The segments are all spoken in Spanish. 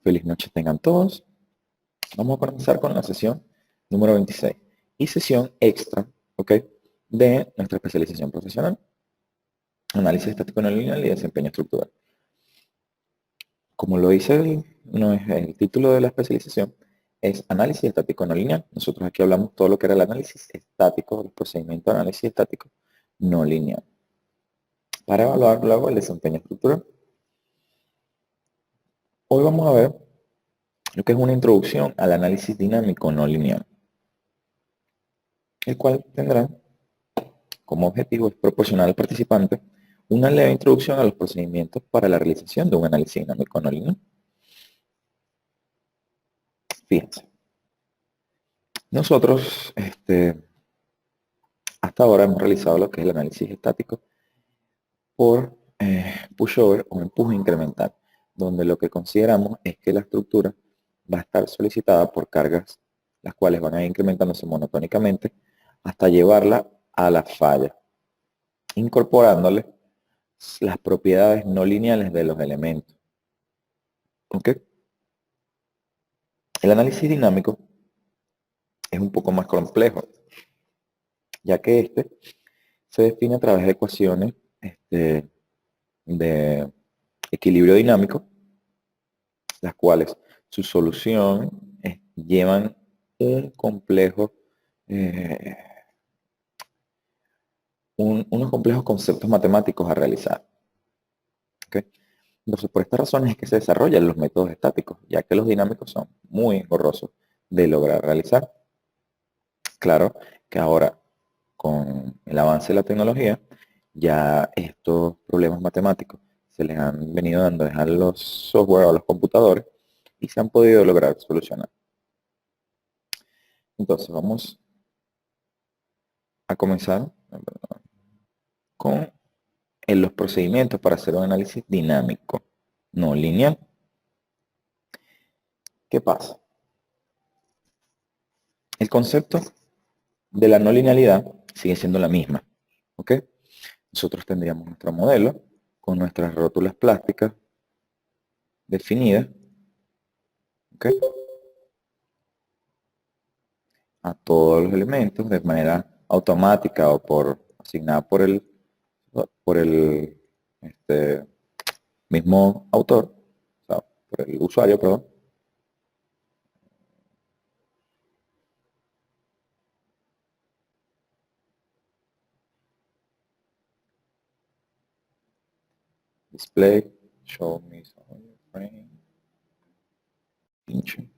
Feliz noche tengan todos. Vamos a comenzar con la sesión número 26 y sesión extra, ¿ok? De nuestra especialización profesional, análisis estático no lineal y desempeño estructural. Como lo dice el título de la especialización, es análisis estático no lineal. Nosotros aquí hablamos todo lo que era el análisis estático, los procedimientos de análisis estático no lineal, para evaluar luego el desempeño estructural. Hoy vamos a ver lo que es una introducción al análisis dinámico no lineal, el cual tendrá como objetivo es proporcionar al participante una leve introducción a los procedimientos para la realización de un análisis dinámico no lineal. Fíjense, nosotros hasta ahora hemos realizado lo que es el análisis estático por pushover o empuje incremental, donde lo que consideramos es que la estructura va a estar solicitada por cargas, las cuales van a ir incrementándose monotónicamente hasta llevarla a la falla, incorporándole las propiedades no lineales de los elementos. ¿Ok? El análisis dinámico es un poco más complejo, ya que se define a través de ecuaciones de equilibrio dinámico, las cuales su solución llevan un complejo, unos complejos conceptos matemáticos a realizar. ¿Okay? Entonces, por estas razones es que se desarrollan los métodos estáticos, ya que los dinámicos son muy engorrosos de lograr realizar. Claro que ahora, con el avance de la tecnología, ya estos problemas matemáticos se les han venido dando a los software o a los computadores y se han podido lograr solucionar. Entonces vamos a comenzar con los procedimientos para hacer un análisis dinámico, no lineal. ¿Qué pasa? El concepto de la no linealidad sigue siendo la misma. ¿Ok? Nosotros tendríamos nuestro modelo con nuestras rótulas plásticas definidas. ¿Ok? A todos los elementos de manera automática o asignada por el mismo autor, o sea, por el usuario, perdón. Display, show me frame, pinche.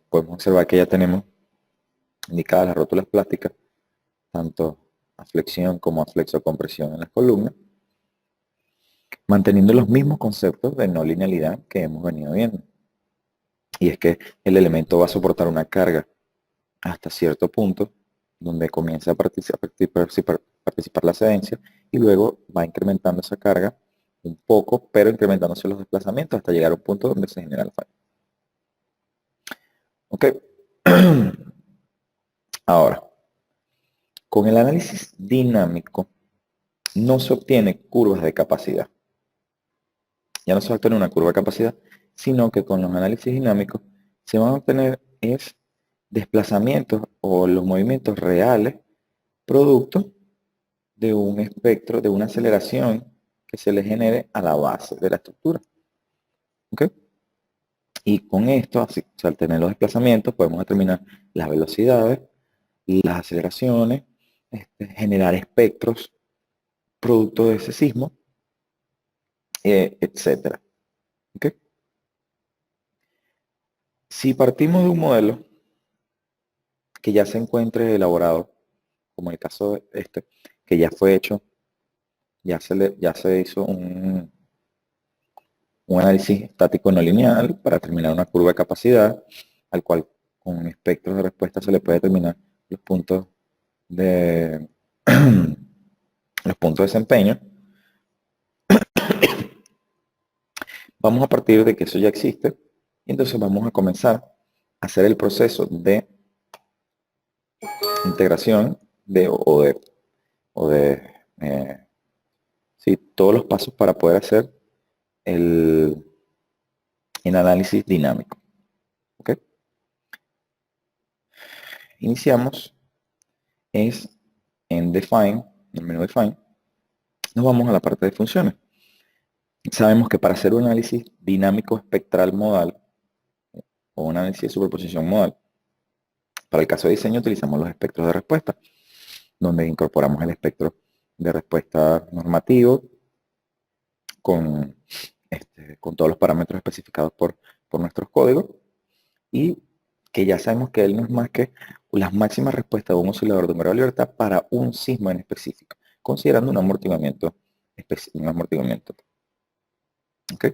Podemos observar que ya tenemos indicadas las rótulas plásticas, tanto a flexión como a flexocompresión en las columnas, manteniendo los mismos conceptos de no linealidad que hemos venido viendo. Y es que el elemento va a soportar una carga hasta cierto punto, donde comienza a participar la cedencia, y luego va incrementando esa carga un poco, pero incrementándose los desplazamientos hasta llegar a un punto donde se genera el fallo. Ok. Ahora, con el análisis dinámico no se obtiene curvas de capacidad. Ya no se va a obtener una curva de capacidad, sino que con los análisis dinámicos se van a obtener desplazamientos o los movimientos reales producto de un espectro, de una aceleración que se le genere a la base de la estructura. ¿Ok? Y con esto, así, o sea, al tener los desplazamientos, podemos determinar las velocidades, las aceleraciones, generar espectros producto de ese sismo, etc. ¿Ok? Si partimos de un modelo que ya se encuentre elaborado, como el caso de que ya fue hecho, ya se hizo un análisis estático no lineal para determinar una curva de capacidad, al cual con espectros de respuesta se le puede determinar los puntos de los puntos de desempeño. Vamos a partir de que eso ya existe, y entonces vamos a comenzar a hacer el proceso de integración sí, todos los pasos para poder hacer el análisis dinámico. ¿Ok? Iniciamos en Define, en el menú Define, nos vamos a la parte de funciones. Sabemos que para hacer un análisis dinámico espectral modal o un análisis de superposición modal, para el caso de diseño utilizamos los espectros de respuesta, donde incorporamos el espectro de respuesta normativo con todos los parámetros especificados por nuestros códigos, y que ya sabemos que él no es más que las máximas respuestas de un oscilador de un grado de libertad para un sismo en específico, considerando un amortiguamiento. ¿Ok?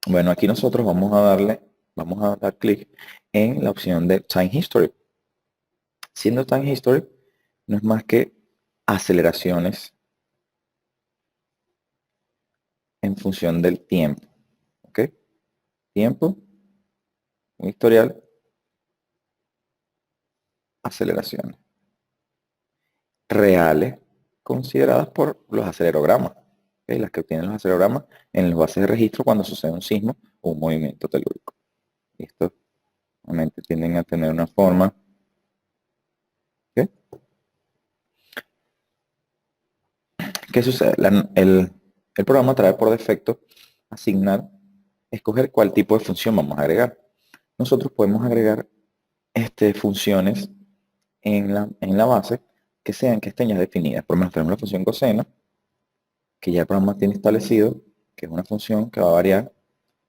Bueno, aquí nosotros vamos a dar clic en la opción de Time History. Siendo Time History, no es más que aceleraciones en función del tiempo. ¿Ok? Tiempo, un historial, aceleraciones reales consideradas por los acelerogramas. ¿Ok? Las que obtienen los acelerogramas en las bases de registro cuando sucede un sismo o un movimiento telúrico. Estos obviamente tienden a tener una forma. ¿Ok? ¿Qué sucede? El programa trae por defecto asignar, escoger cuál tipo de función vamos a agregar. Nosotros podemos agregar funciones en la base que estén ya definidas. Por lo menos tenemos la función coseno, que ya el programa tiene establecido, que es una función que va a variar,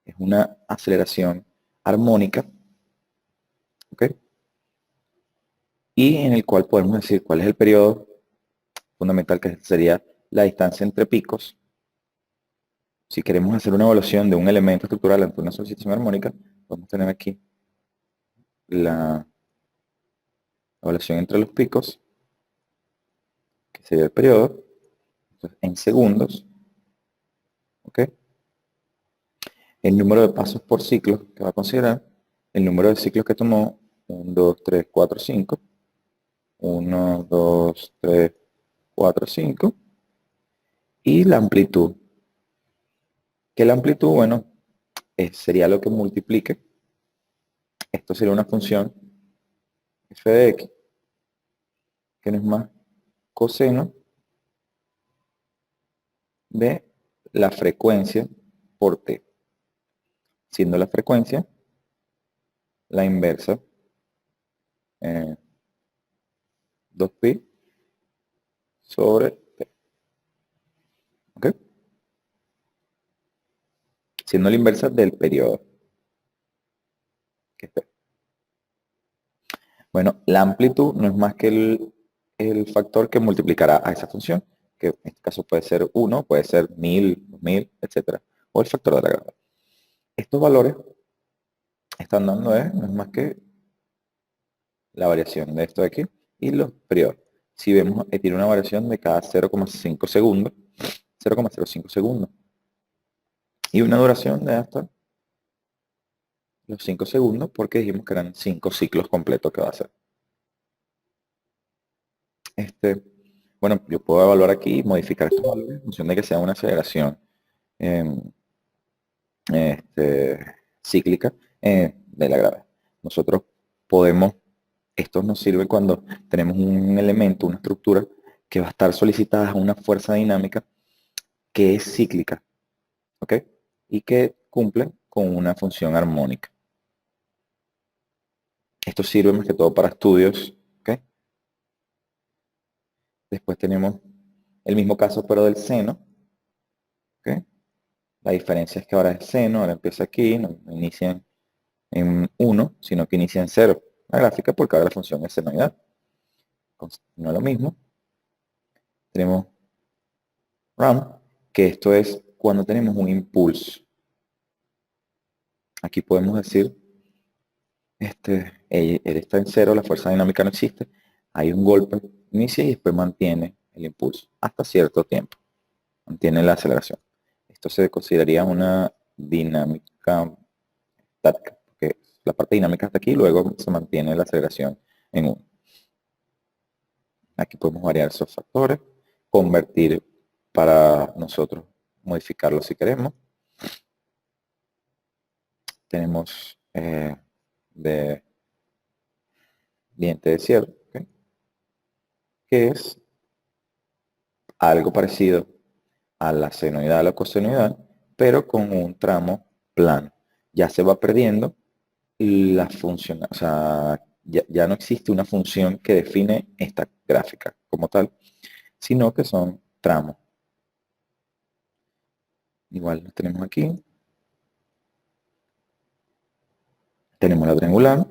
es una aceleración armónica, ¿ok? Y en el cual podemos decir cuál es el periodo fundamental, que sería la distancia entre picos. Si queremos hacer una evaluación de un elemento estructural ante una solicitación armónica, podemos tener aquí la evaluación entre los picos, que sería el periodo, entonces, en segundos, ¿ok? El número de pasos por ciclo que va a considerar, el número de ciclos que tomó, 1, 2, 3, 4, 5, 1, 2, 3, 4, 5, y la amplitud. Que la amplitud, bueno, sería lo que multiplique. Esto sería una función f de x, que no es más coseno de la frecuencia por t, siendo la frecuencia la inversa 2pi sobre t. ¿Ok? Siendo la inversa del periodo, que es t. Bueno, la amplitud no es más que el factor que multiplicará a esa función, que en este caso puede ser 1, puede ser 1000, 2000, etc. O el factor de la gravedad. Estos valores están dando no es más que la variación de esto de aquí y los periodos. Si vemos, tiene una variación de cada 0,5 segundos, 0,05 segundos, y una duración de hasta los 5 segundos, porque dijimos que eran 5 ciclos completos que va a hacer. Bueno, yo puedo evaluar aquí y modificar estos valores en función de que sea una aceleración cíclica de la gravedad. Nosotros podemos, esto nos sirve cuando tenemos un elemento, una estructura que va a estar solicitada a una fuerza dinámica que es cíclica, ¿ok? Y que cumple con una función armónica. Esto sirve más que todo para estudios, ¿ok? Después tenemos el mismo caso, pero del seno, ¿ok? La diferencia es que ahora es seno, ahora empieza aquí, no inicia en 1, sino que inicia en 0. La gráfica, porque ahora la función es senoidal. No es lo mismo. Tenemos RAM, que esto es cuando tenemos un impulso. Aquí podemos decir, él está en 0, la fuerza dinámica no existe. Hay un golpe, inicia y después mantiene el impulso hasta cierto tiempo. Mantiene la aceleración. Esto se consideraría una dinámica estática, porque la parte dinámica hasta aquí, luego se mantiene la aceleración en 1. Aquí podemos variar esos factores, convertir para nosotros modificarlo si queremos. Tenemos de diente de cierre, ¿okay? Que es algo parecido a la senoidal o cosenoidal, pero con un tramo plano. Ya se va perdiendo la función, o sea, ya no existe una función que define esta gráfica como tal, sino que son tramos. Igual lo tenemos aquí. Tenemos la triangular,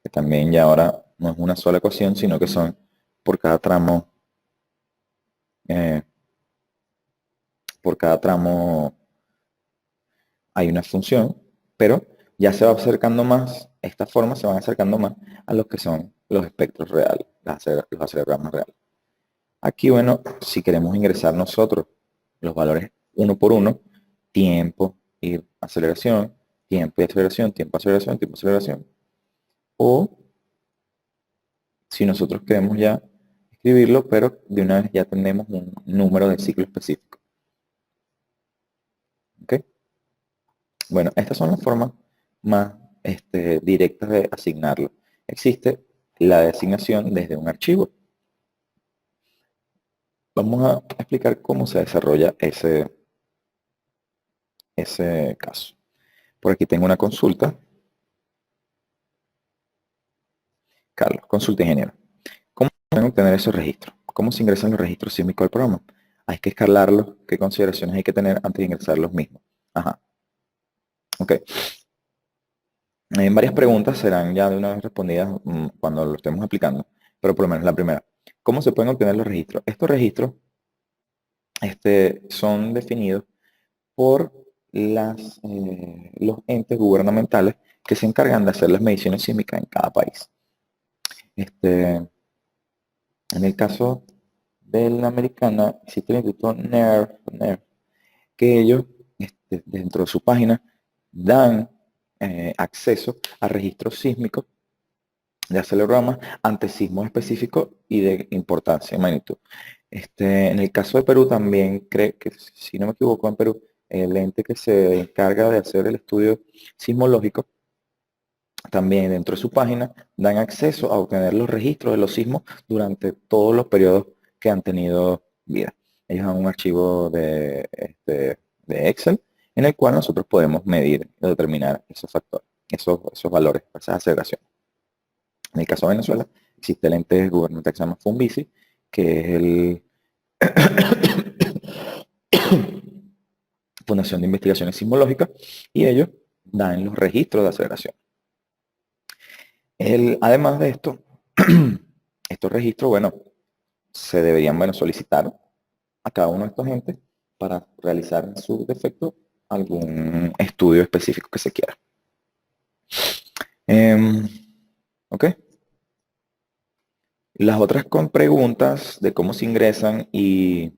que también ya ahora no es una sola ecuación, sino que son por cada tramo, eh, por cada tramo hay una función, pero ya se va acercando más, estas formas se van acercando más a lo que son los espectros reales, los acelerogramas reales. Aquí, bueno, si queremos ingresar nosotros los valores uno por uno, tiempo y aceleración, tiempo y aceleración, tiempo, aceleración, tiempo, aceleración, o si nosotros queremos ya escribirlo, pero de una vez ya tenemos un número de ciclo específico. ¿Ok? Bueno, estas son las formas más directas de asignarlo. Existe la de asignación desde un archivo. Vamos a explicar cómo se desarrolla ese caso. Por aquí tengo una consulta. Carlos, consulta ingeniero. ¿Cómo pueden obtener esos registros? ¿Cómo se ingresan los registros sísmicos al programa? Hay que escalarlos. ¿Qué consideraciones hay que tener antes de ingresar los mismos? Ajá. Ok. Varias preguntas serán ya de una vez respondidas cuando lo estemos aplicando, pero por lo menos la primera. ¿Cómo se pueden obtener los registros? Estos registros son definidos por los entes gubernamentales que se encargan de hacer las mediciones sísmicas en cada país. En el caso de la americana, existe el Instituto NERF, que ellos, dentro de su página, dan acceso a registros sísmicos de acelerogramas ante sismos específicos y de importancia y magnitud. En el caso de Perú también creo que, si no me equivoco, en Perú, el ente que se encarga de hacer el estudio sismológico, también dentro de su página dan acceso a obtener los registros de los sismos durante todos los periodos que han tenido vida. Ellos dan un archivo de Excel en el cual nosotros podemos medir y determinar esos factores, esos valores, esas aceleraciones. En el caso de Venezuela, existe el ente gubernamental que se llama FUNVISI, que es el Fundación de Investigaciones Sismológicas, y ellos dan los registros de aceleración. Además de esto, estos registros, bueno, se deberían, solicitar a cada uno de estos entes para realizar en su defecto algún estudio específico que se quiera. ¿Ok? Las otras con preguntas de cómo se ingresan y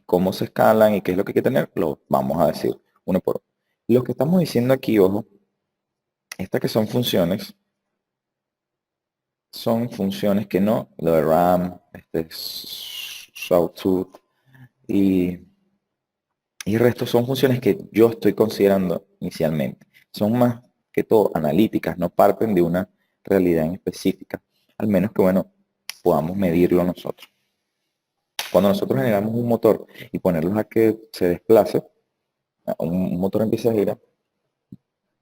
cómo se escalan y qué es lo que hay que tener, lo vamos a decir uno por uno. Lo que estamos diciendo aquí, ojo, estas que son funciones que no, lo de RAM, Sawtooth y el resto son funciones que yo estoy considerando inicialmente. Son más que todo analíticas, no parten de una realidad en específica, al menos que, bueno, podamos medirlo nosotros. Cuando nosotros generamos un motor y ponerlos a que se desplace, un motor empieza a girar,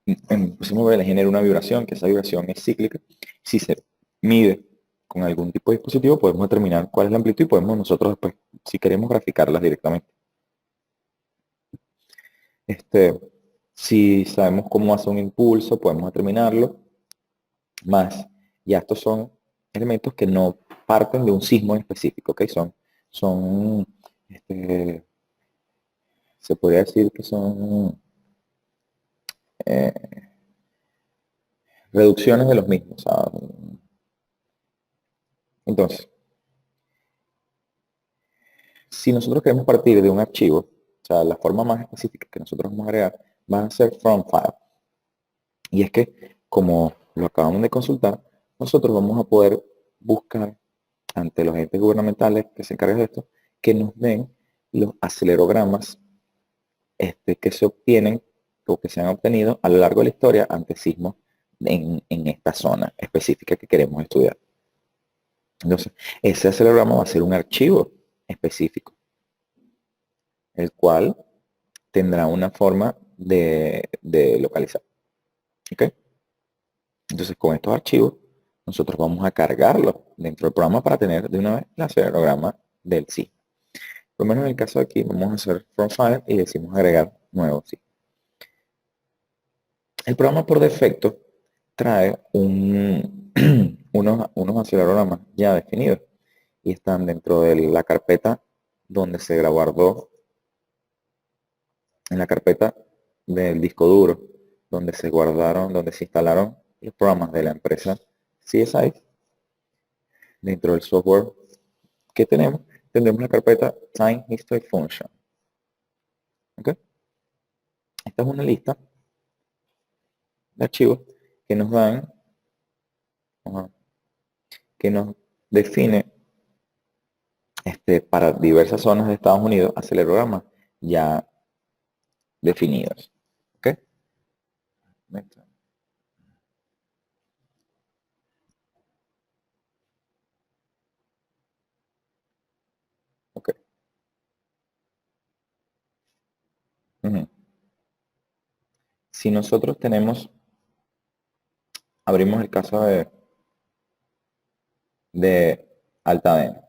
le genera una vibración, que esa vibración es cíclica. Si se mide con algún tipo de dispositivo, podemos determinar cuál es la amplitud y podemos nosotros después, si queremos, graficarlas directamente. Si sabemos cómo hace un impulso, podemos determinarlo. Más, ya estos son elementos que no parten de un sismo en específico, ¿ok? Se podría decir que son eh, reducciones de los mismos. Entonces, si nosotros queremos partir de un archivo, o sea, la forma más específica que nosotros vamos a agregar va a ser from file. Y es que, como lo acabamos de consultar, nosotros vamos a poder buscar ante los entes gubernamentales que se encargan de esto, que nos den los acelerogramas que se obtienen o que se han obtenido a lo largo de la historia ante sismos en esta zona específica que queremos estudiar. Entonces, ese acelerograma va a ser un archivo específico, el cual tendrá una forma de localizar. ¿Ok? Entonces, con estos archivos, nosotros vamos a cargarlos dentro del programa para tener de una vez el acelerograma del sismo. Por lo menos en el caso de aquí, vamos a hacer from file y decimos agregar nuevo sismo. El programa por defecto trae unos acelerogramas ya definidos y están dentro de la carpeta donde se guardó, en la carpeta del disco duro, donde se guardaron, donde se instalaron los programas de la empresa CSI. Dentro del software que tendremos la carpeta Time History Function. ¿Okay? Esta es una lista de archivos que nos dan, que nos define para diversas zonas de Estados Unidos acelerogramas ya definidos. ¿Ok? Ok. Si nosotros abrimos el caso de Altadena.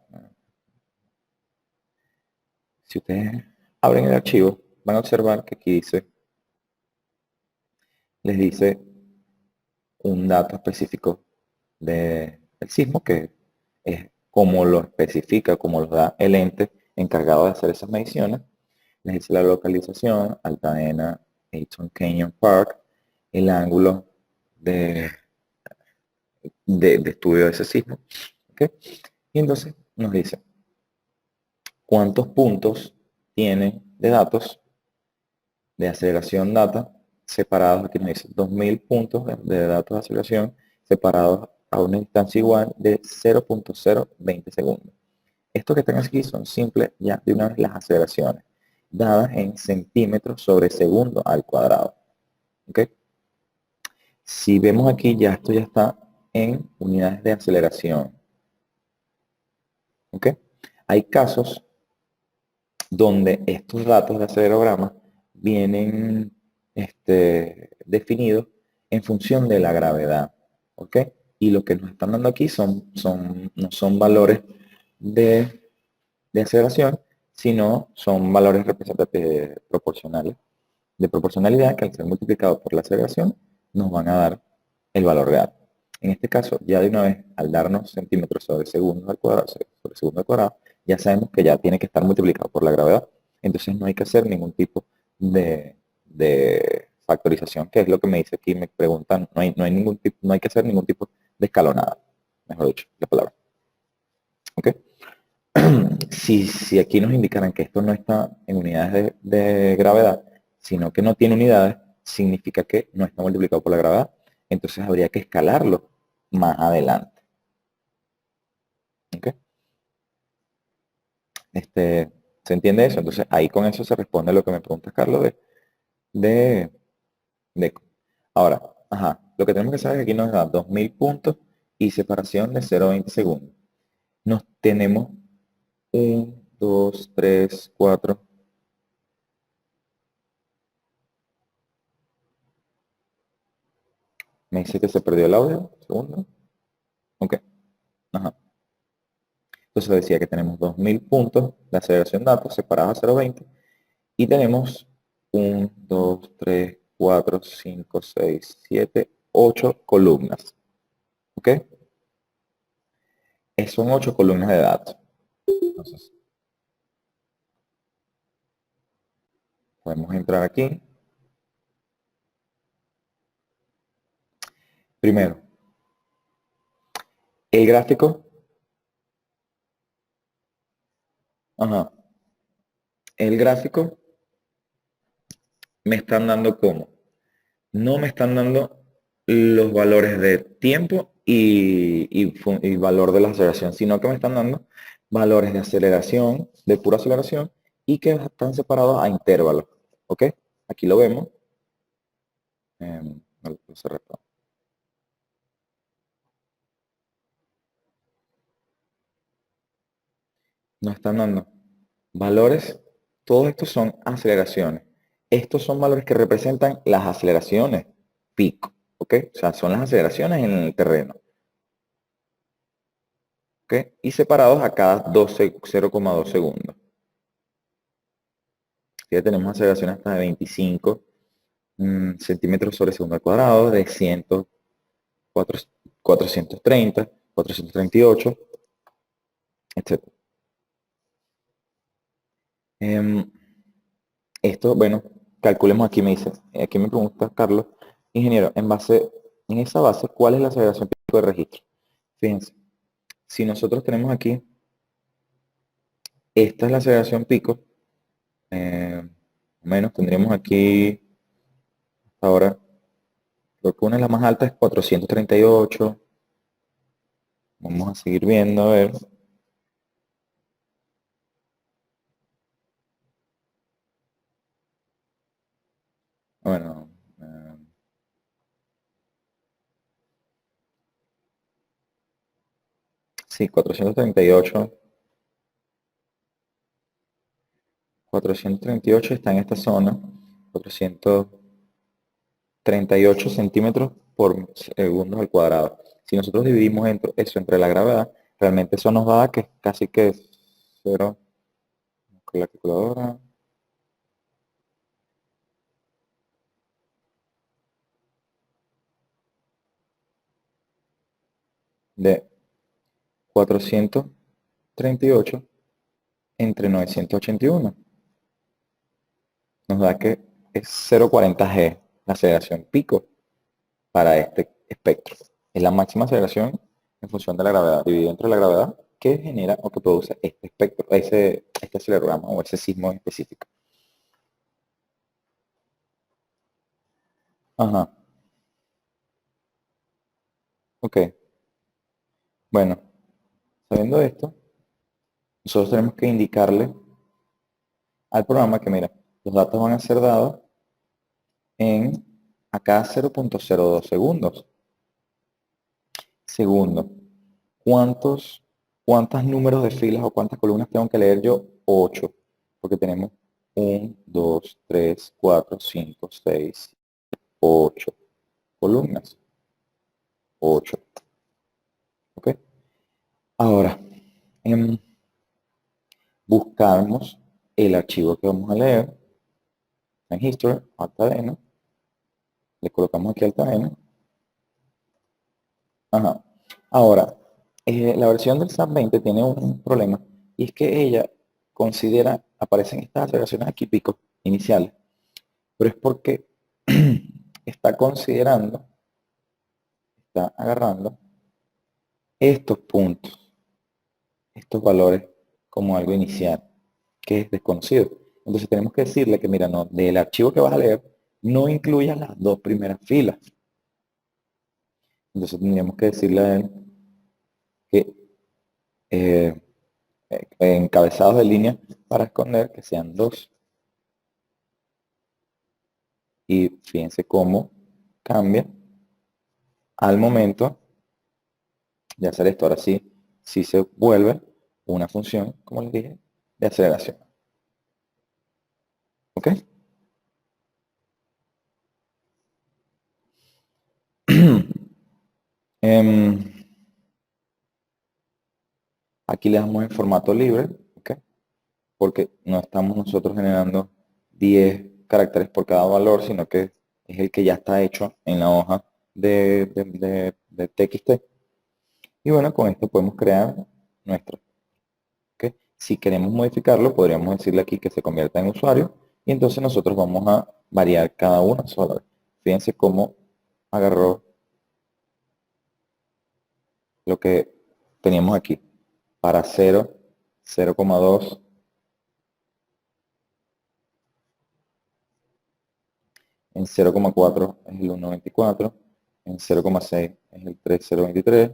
Si ustedes abren el archivo, van a observar que aquí les dice un dato específico del sismo, que es como lo especifica, como lo da el ente encargado de hacer esas mediciones. Les dice la localización, Altadena, Eaton Canyon Park, el ángulo de estudio de ese sismo. ¿Okay? Y entonces nos dice cuántos puntos tiene de datos de aceleración data separados. Aquí nos dice 2000 puntos de datos de aceleración separados a una distancia igual de 0.020 segundos. Estos que están aquí son simples ya de una vez las aceleraciones dadas en centímetros sobre segundo al cuadrado. ¿Okay? Si vemos aquí, esto ya está en unidades de aceleración. ¿Okay? Hay casos donde estos datos de acelerograma vienen definidos en función de la gravedad. ¿Ok? Y lo que nos están dando aquí no son valores de aceleración, sino son valores representativos proporcionales, de proporcionalidad, que al ser multiplicado por la aceleración nos van a dar el valor real. En este caso, ya de una vez, al darnos centímetros sobre segundos al cuadrado, sobre segundo al cuadrado, ya sabemos que ya tiene que estar multiplicado por la gravedad. Entonces no hay que hacer ningún tipo de factorización, que es lo que me dice aquí, me preguntan, no hay que hacer ningún tipo de escalonada, mejor dicho, la palabra. ¿Ok? Si aquí nos indicaran que esto no está en unidades de gravedad, sino que no tiene unidades, significa que no está multiplicado por la gravedad. Entonces habría que escalarlo más adelante. ¿Okay? ¿Se entiende eso? Entonces ahí con eso se responde lo que me pregunta Carlos de ahora, lo que tenemos que saber es que aquí nos da 2000 puntos y separación de 0,20 segundos. Nos tenemos 1, 2, 3, 4. Me dice que se perdió el audio. Segundo. Ok. Entonces decía que tenemos 2000 puntos de aceleración datos separados a 0,20 y tenemos 1, 2, 3, 4, 5, 6, 7, 8 columnas. ¿Ok? Son 8 columnas de datos. Entonces, podemos entrar aquí. Primero, el gráfico. El gráfico me están dando como. No me están dando los valores de tiempo y valor de la aceleración, sino que me están dando valores de aceleración, de pura aceleración, y que están separados a intervalos. ¿Ok? Aquí lo vemos. Lo cerré todo. Nos están dando valores. Todos estos son aceleraciones. Estos son valores que representan las aceleraciones pico. ¿Ok? O sea, son las aceleraciones en el terreno. ¿Ok? Y separados a cada 0,2 segundos. Ya tenemos aceleraciones hasta de 25 centímetros sobre segundo al cuadrado, de 100, 430, 438, etc. Esto, bueno, calculemos aquí, me dice, aquí me pregunta Carlos, ingeniero, en esa base, ¿cuál es la aceleración pico de registro? Fíjense, si nosotros tenemos aquí, esta es la aceleración pico, menos tendríamos aquí, ahora, creo que una de las más altas es 438, vamos a seguir viendo, a ver. Bueno, sí, 438. 438 está en esta zona. 438 centímetros por segundo al cuadrado. Si nosotros dividimos eso entre la gravedad, realmente eso nos da que casi que 0, con la calculadora, de 438 entre 981. Nos da que es 0,40 G la aceleración pico para este espectro. Es la máxima aceleración en función de la gravedad, dividido entre la gravedad que genera o que produce este espectro, este acelerograma o ese sismo específico. Ajá, ok. Bueno, sabiendo esto, nosotros tenemos que indicarle al programa que, mira, los datos van a ser dados en acá 0,02 segundos. Segundo, ¿cuántos números de filas o cuántas columnas tengo que leer yo? 8, porque tenemos 1, 2, 3, 4, 5, 6, 8 columnas. 8. ¿Ok? Ahora, buscamos el archivo que vamos a leer en History, Altadena. Le colocamos aquí Altadena. Ajá. Ahora, la versión del SAP 20 tiene un problema y es que ella considera, aparecen estas aceleraciones aquí picos iniciales, pero es porque está considerando, está agarrando estos puntos, estos valores como algo inicial, que es desconocido. Entonces tenemos que decirle que, mira, no, del archivo que vas a leer, no incluyas las dos primeras filas. Entonces tendríamos que decirle a él que encabezados de línea para esconder que sean dos. Y fíjense cómo cambia al momento de hacer esto. Ahora sí, sí se vuelve una función, como les dije, de aceleración. ¿Ok? Aquí le damos en formato libre, ¿ok? Porque no estamos nosotros generando 10 caracteres por cada valor, sino que es el que ya está hecho en la hoja de TXT. Y bueno, con esto podemos crear nuestro. ¿Ok? Si queremos modificarlo, podríamos decirle aquí que se convierta en usuario y entonces nosotros vamos a variar cada una sola. Fíjense cómo agarró lo que teníamos aquí. Para 0, 0,2, en 0,4 es el 1,24, en 0,6 es el 3,023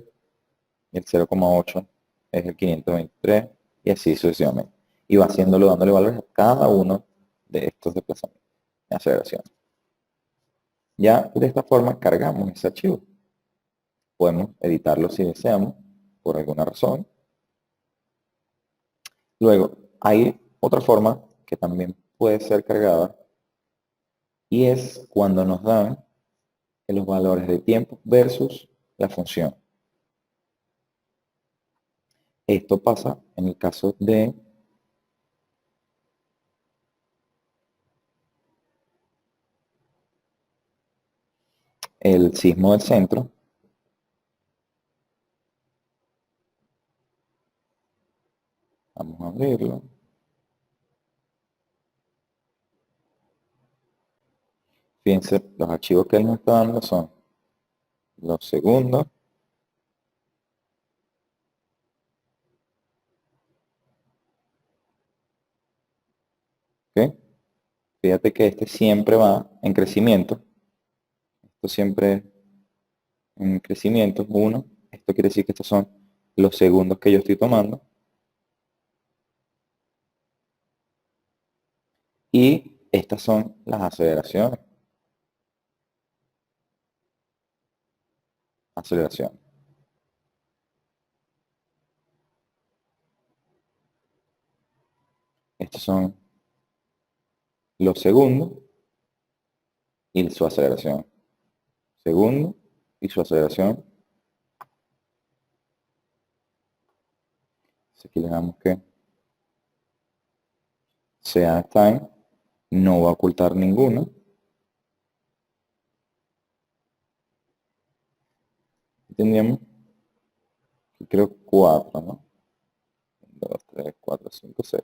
y el 0,8 es el 523 y así sucesivamente. y va haciéndolo, dándole valores a cada uno de estos desplazamientos de aceleración. Ya de esta forma cargamos ese archivo. Podemos editarlo si deseamos, por alguna razón. Luego, hay otra forma que también puede ser cargada, y es cuando nos dan los valores de tiempo versus la función. Esto pasa en el caso de el sismo del centro. Vamos a abrirlo. Fíjense, los archivos que él nos está dando son los segundos, ¿ok? Fíjate que este siempre va en crecimiento. Esto siempre en crecimiento, 1. Esto quiere decir que estos son los segundos que yo estoy tomando. Y estas son las aceleraciones. Aceleración. Estos son los segundos y su aceleración. Segundo y su aceleración. Aquí le damos que sea time, no va a ocultar ninguno. Tendríamos, creo, 4, ¿no? 2, 3, 4, 5, 6.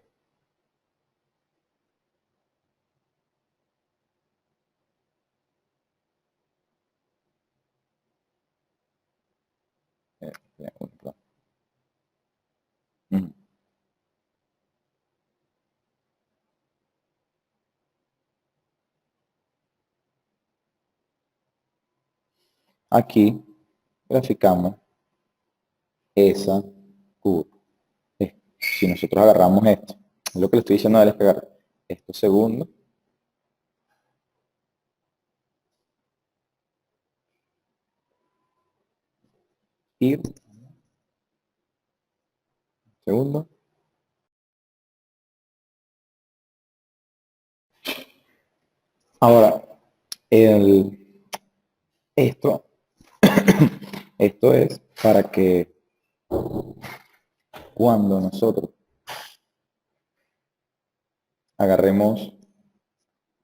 Aquí graficamos esa curva. Si nosotros agarramos esto, lo que le estoy diciendo a él es que agarre estos segundos y segundo. Ahora, esto, esto es para que cuando nosotros agarremos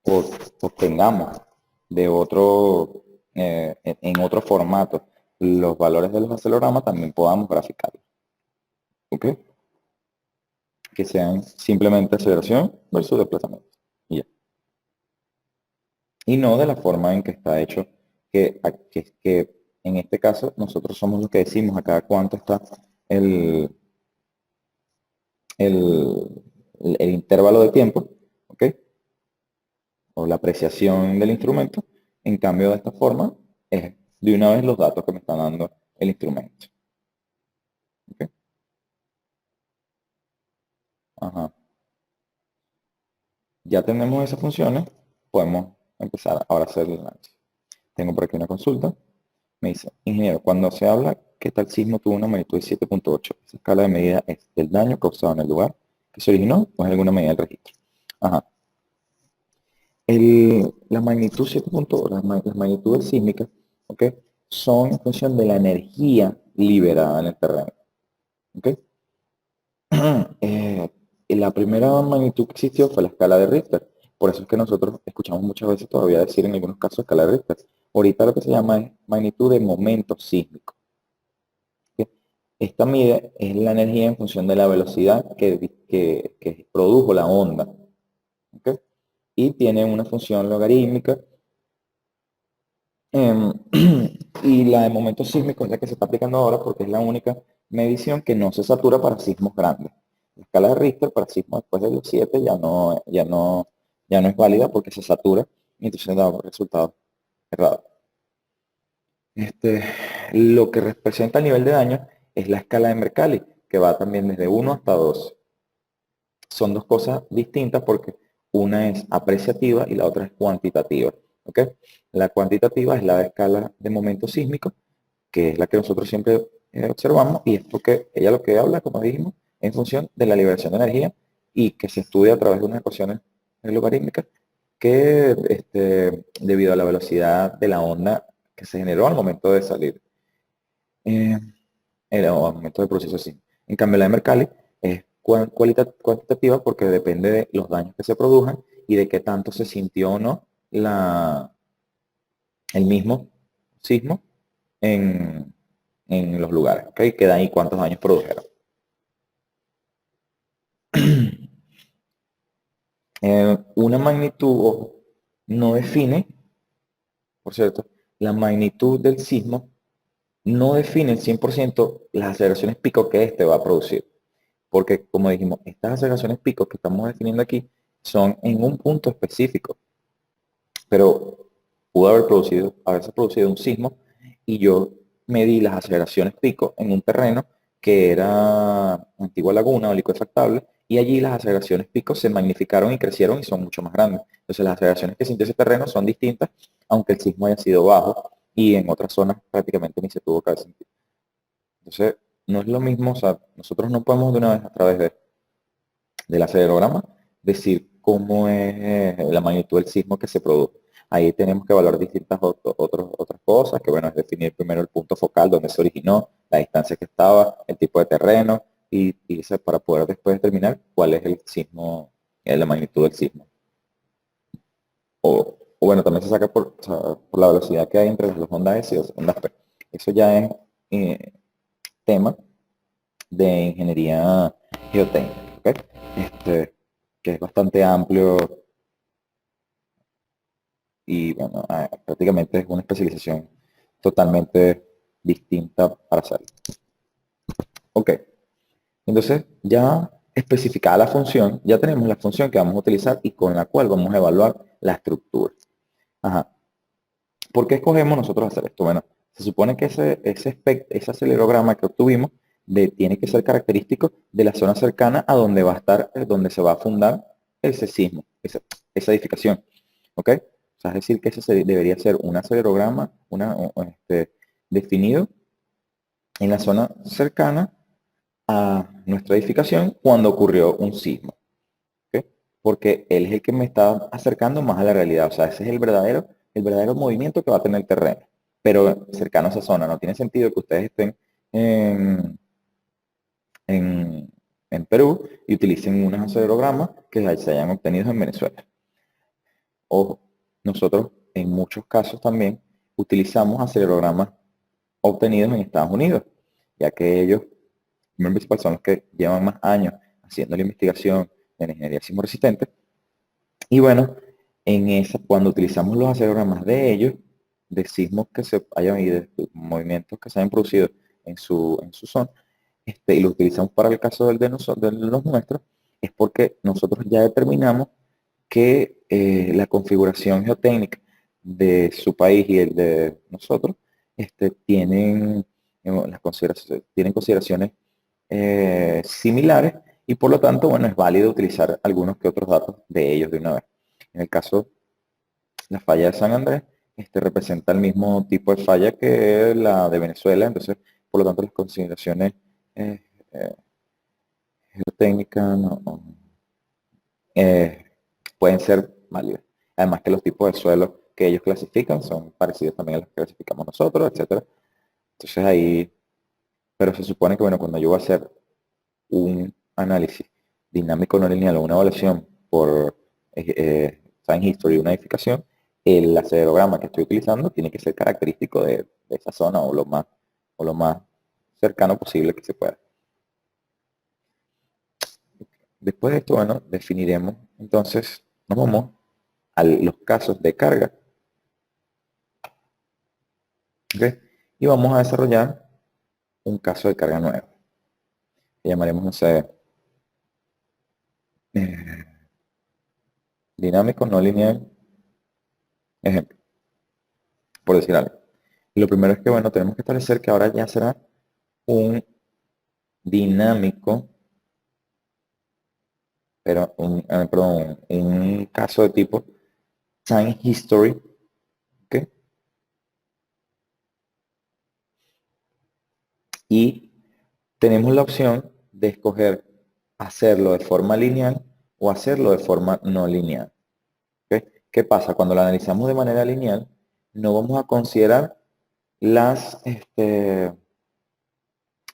o obtengamos de otro, en otro formato los valores de los acelerogramas, también podamos graficarlos. ¿Ok? Que sean simplemente aceleración versus desplazamiento. Y ya. Y no de la forma en que está hecho, que en este caso nosotros somos los que decimos a cada cuánto está el, el intervalo de tiempo, ¿ok? O la apreciación del instrumento. En cambio, de esta forma, es de una vez los datos que me está dando el instrumento. ¿Ok? Ajá. Ya tenemos esas funciones, podemos empezar ahora a hacer el análisis. Tengo por aquí una consulta. Me dice, ingeniero, cuando se habla que tal sismo tuvo una magnitud de 7.8, esa escala de medida es del daño causado en el lugar que se originó o es alguna medida del registro. Ajá. La magnitud 7.8, las magnitudes sísmicas, ¿ok? Son en función de la energía liberada en el terreno. ¿Ok? La primera magnitud que existió fue la escala de Richter. Por eso es que nosotros escuchamos muchas veces todavía decir en algunos casos escala de Richter. Ahorita lo que se llama es magnitud de momento sísmico. ¿Ok? Esta mide es la energía en función de la velocidad que produjo la onda. ¿Ok? Y tiene una función logarítmica. Y la de momento sísmico es la que se está aplicando ahora porque es la única medición que no se satura para sismos grandes. La escala de Richter para sismos después de los 7 ya no es válida porque se satura y entonces da resultados errados. Lo que representa el nivel de daño es la escala de Mercalli, que va también desde 1 hasta 2. son dos cosas distintas porque una es apreciativa y la otra es cuantitativa. ¿Ok? La cuantitativa es la escala de momento sísmico, que es la que nosotros siempre observamos, y es porque ella lo que habla, como dijimos, en función de la liberación de energía y que se estudia a través de unas ecuaciones logarítmicas que debido a la velocidad de la onda que se generó al momento de salir, eh, al momento del proceso así. En cambio, la de Mercalli es cuantitativa porque depende de los daños que se produjan y de qué tanto se sintió o no el mismo sismo en los lugares, ¿ok? Queda ahí cuántos daños produjeron. Una magnitud no define, por cierto, la magnitud del sismo no define el 100% las aceleraciones pico que este va a producir. Porque, como dijimos, estas aceleraciones pico que estamos definiendo aquí son en un punto específico. Pero pudo haberse producido un sismo y yo medí las aceleraciones pico en un terreno que era antigua laguna o liquefactable, y allí las aceleraciones pico se magnificaron y crecieron y son mucho más grandes. Entonces las aceleraciones que sintió ese terreno son distintas, aunque el sismo haya sido bajo y en otras zonas prácticamente ni se tuvo que haber sentido. Entonces no es lo mismo, o sea, nosotros no podemos de una vez a través del acelerograma decir cómo es la magnitud del sismo que se produjo. Ahí tenemos que evaluar distintas otras cosas, que bueno, es definir primero el punto focal donde se originó, la distancia que estaba, el tipo de terreno, y eso para poder después determinar cuál es el sismo, la magnitud del sismo. O bueno, también se saca por, o sea, por la velocidad que hay entre las ondas S y las ondas P. Eso ya es tema de ingeniería geotécnica, ¿ok? Que es bastante amplio y bueno, prácticamente es una especialización totalmente distinta para hacerlo. Ok, entonces ya especificada la función, ya tenemos la función que vamos a utilizar y con la cual vamos a evaluar la estructura. Ajá. ¿Por qué escogemos nosotros hacer esto? Bueno, se supone que ese acelerograma que obtuvimos tiene que ser característico de la zona cercana a donde va a estar, donde se va a fundar ese sismo, esa edificación. ¿Ok? O sea, es decir, que ese debería ser un acelerograma definido en la zona cercana a nuestra edificación cuando ocurrió un sismo. ¿Ok? Porque él es el que me está acercando más a la realidad. O sea, ese es el verdadero movimiento que va a tener el terreno, pero cercano a esa zona. No tiene sentido que ustedes estén en, en, en Perú y utilicen unos acelerogramas que se hayan obtenido en Venezuela. Ojo, nosotros en muchos casos también utilizamos acelerogramas obtenidos en Estados Unidos, ya que ellos, en principal, son los que llevan más años haciendo la investigación de la ingeniería sismo resistente. Y bueno, cuando utilizamos los acelerogramas de ellos, de sismos que se hayan y de movimientos que se hayan producido en su zona, y lo utilizamos para el caso de los nuestros, es porque nosotros ya determinamos que la configuración geotécnica de su país y el de nosotros tienen consideraciones similares, y por lo tanto, bueno, es válido utilizar algunos que otros datos de ellos de una vez. En el caso, la falla de San Andrés representa el mismo tipo de falla que la de Venezuela, entonces, por lo tanto, las consideraciones eh, eh, geotécnicas eh, pueden ser válidas. Además que los tipos de suelo que ellos clasifican son parecidos también a los que clasificamos nosotros, etcétera. Entonces ahí, pero se supone que, bueno, cuando yo voy a hacer un análisis dinámico no lineal o una evaluación por Time History, una edificación, el acelerograma que estoy utilizando tiene que ser característico de esa zona o lo más cercano posible que se pueda. Después de esto, bueno, definiremos, entonces, nos vamos a los casos de carga. ¿Okay? Y vamos a desarrollar un caso de carga nuevo. Que llamaremos, no sé, eh, dinámico, no lineal, ejemplo, por decir algo. Y lo primero es que, bueno, tenemos que establecer que ahora ya será un dinámico, pero perdón, un caso de tipo time history, ¿ok? Y tenemos la opción de escoger hacerlo de forma lineal o hacerlo de forma no lineal. ¿Ok? ¿Qué pasa? Cuando lo analizamos de manera lineal, no vamos a considerar la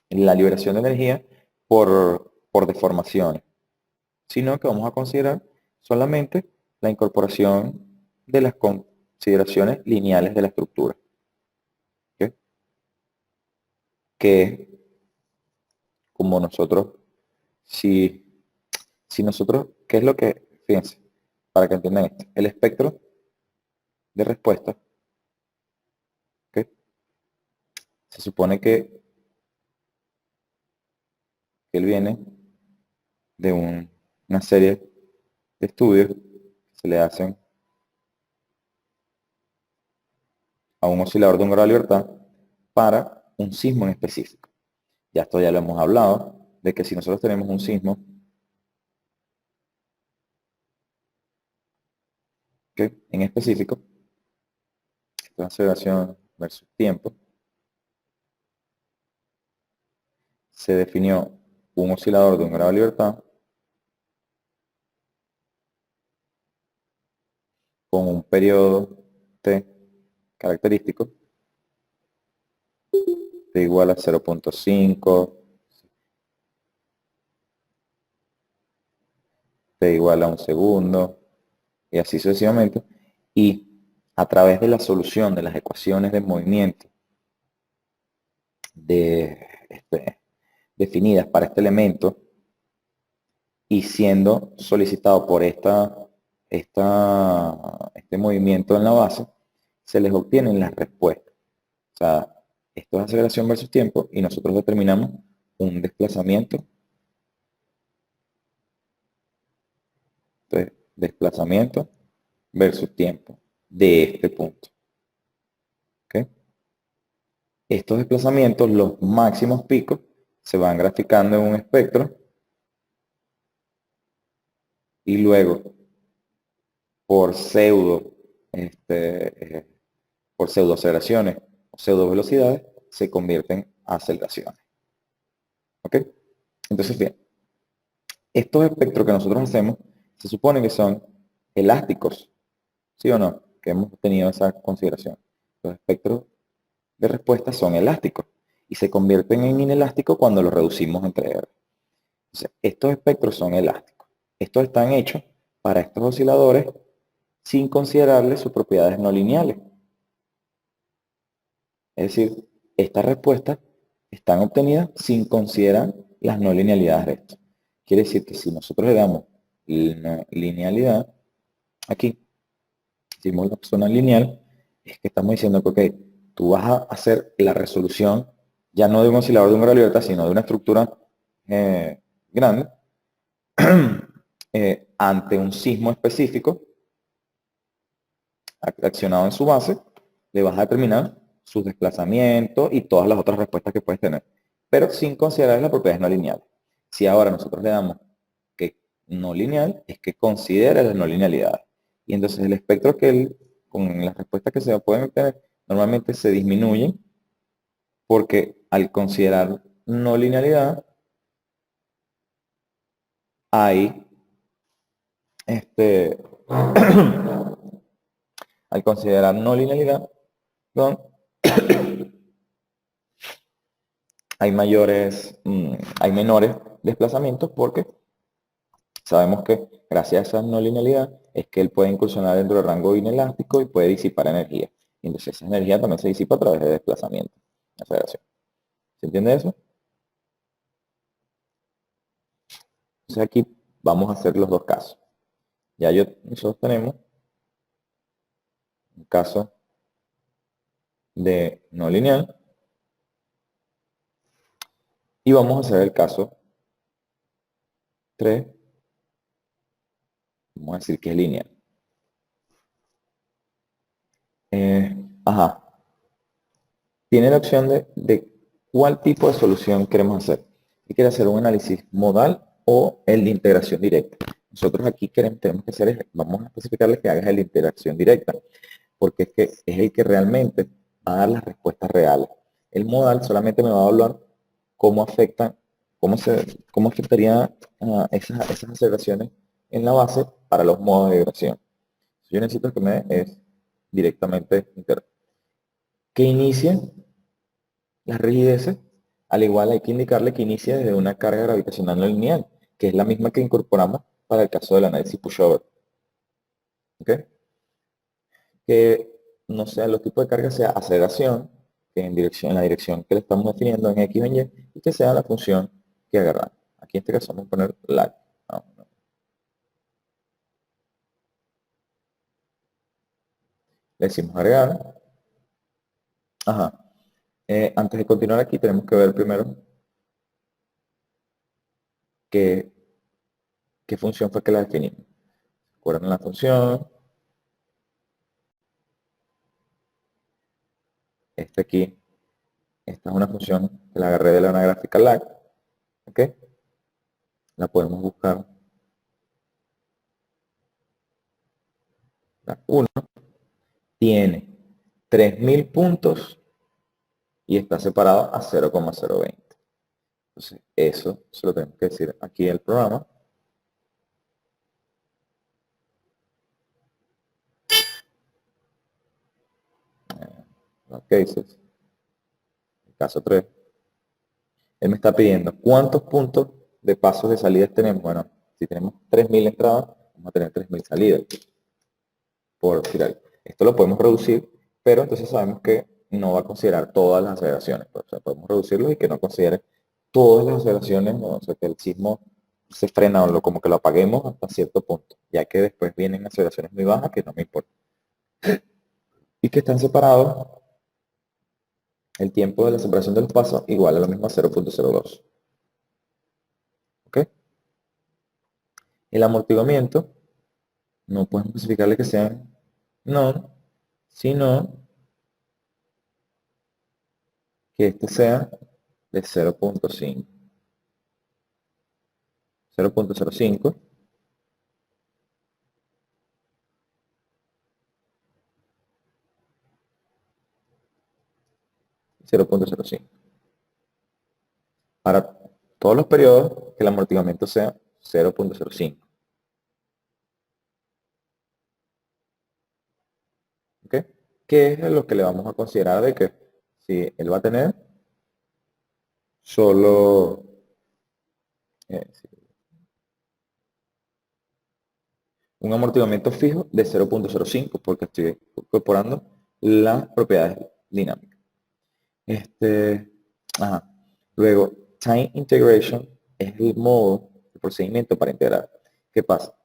liberación de energía por deformaciones, sino que vamos a considerar solamente la incorporación de las consideraciones lineales de la estructura. ¿Ok? Que como nosotros, si nosotros, ¿qué es lo que, fíjense, para que entiendan esto? El espectro de respuesta, ¿ok? Se supone que él viene de una serie de estudios que se le hacen a un oscilador de un grado de libertad para un sismo en específico. Ya esto ya lo hemos hablado, de que si nosotros tenemos un sismo, ¿okay?, en específico, esto es aceleración versus tiempo, se definió un oscilador de un grado de libertad con un periodo t característico t igual a 0.5, t igual a un segundo, y así sucesivamente. Y a través de la solución de las ecuaciones de movimiento definidas para este elemento, y siendo solicitado por este movimiento en la base, se les obtienen las respuestas. O sea, esto es aceleración versus tiempo y nosotros determinamos un desplazamiento. Entonces, desplazamiento versus tiempo de este punto. ¿Okay? Estos desplazamientos, los máximos picos, se van graficando en un espectro y luego por por pseudo aceleraciones o pseudo velocidades se convierten en aceleraciones. ¿Ok? Entonces, bien, estos espectros que nosotros hacemos se supone que son elásticos, ¿sí o no? Que hemos tenido esa consideración. Los espectros de respuesta son elásticos y se convierten en inelásticos cuando los reducimos entre R. Entonces, estos espectros son elásticos. Estos están hechos para estos osciladores sin considerarles sus propiedades no lineales. Es decir, estas respuestas están obtenidas sin considerar las no linealidades de esto. Quiere decir que si nosotros le damos la linealidad, aquí, hicimos la zona lineal, es que estamos diciendo que, ok, tú vas a hacer la resolución ya no de un oscilador de un grado de libertad, sino de una estructura grande, ante un sismo específico, accionado en su base, le vas a determinar sus desplazamientos y todas las otras respuestas que puedes tener, pero sin considerar las propiedades no lineales. Si ahora nosotros le damos que no lineal, es que considera las no linealidades. Y entonces el espectro con las respuestas que se pueden obtener, normalmente se disminuyen porque al considerar no linealidad, hay al considerar no linealidad, ¿no?, hay menores desplazamientos porque sabemos que gracias a esa no linealidad es que él puede incursionar dentro del rango inelástico y puede disipar energía. Y entonces esa energía también se disipa a través de desplazamiento, aceleración. ¿Se entiende eso? Entonces aquí vamos a hacer los dos casos. Nosotros tenemos un caso de no lineal y vamos a hacer el caso 3, vamos a decir que es lineal. Ajá. Tiene la opción de cuál tipo de solución queremos hacer. Si quiere hacer un análisis modal o el de integración directa. nosotros aquí tenemos que hacer es, vamos a especificarle que hagas la interacción directa, porque es que es el que realmente va a dar las respuestas reales. El modal solamente me va a evaluar cómo afectan, cómo afectaría esas aceleraciones en la base para los modos de vibración. Yo necesito que me dé es directamente que inicie las rigideces. Al igual hay que indicarle que inicie desde una carga gravitacional no lineal, que es la misma que incorporamos para el caso del análisis pushover. ¿Ok? Que no sea los tipos de carga sea aceleración, que en la dirección que le estamos definiendo en X o en Y, y que sea la función que agarramos. Aquí en este caso vamos a poner lag. Le decimos agregar. Ajá. Antes de continuar aquí tenemos que ver primero qué función fue que la definimos. ¿Recuerdan la función? Aquí, esta es una función que la agarré de la gráfica lag. ¿Ok? La podemos buscar. La 1 tiene 3000 puntos y está separado a 0,020. Entonces, eso se lo tenemos que decir aquí en el programa. Los cases. El caso 3. Él me está pidiendo cuántos puntos de pasos de salidas tenemos. Bueno, si tenemos 3000 entradas, vamos a tener 3000 salidas. Por decir algo. Esto lo podemos reducir, pero entonces sabemos que no va a considerar todas las aceleraciones. O sea, podemos reducirlo y que no considere todas las aceleraciones, o sea, que el sismo se frena o como que lo apaguemos hasta cierto punto, ya que después vienen aceleraciones muy bajas que no me importa. Y que están separados el tiempo de la separación de los pasos igual a lo mismo a 0,02. ¿Ok? El amortiguamiento, no podemos especificarle que sean no, sino que este sea de 0,5. 0,05 0,05. Para todos los periodos, que el amortiguamiento sea 0,05. ¿Ok? ¿Qué es lo que le vamos a considerar de que si él va a tener solo un amortiguamiento fijo de 0,05 porque estoy incorporando las propiedades dinámicas. Ajá. Luego, time integration es el modo, el procedimiento para integrar. ¿Qué pasa?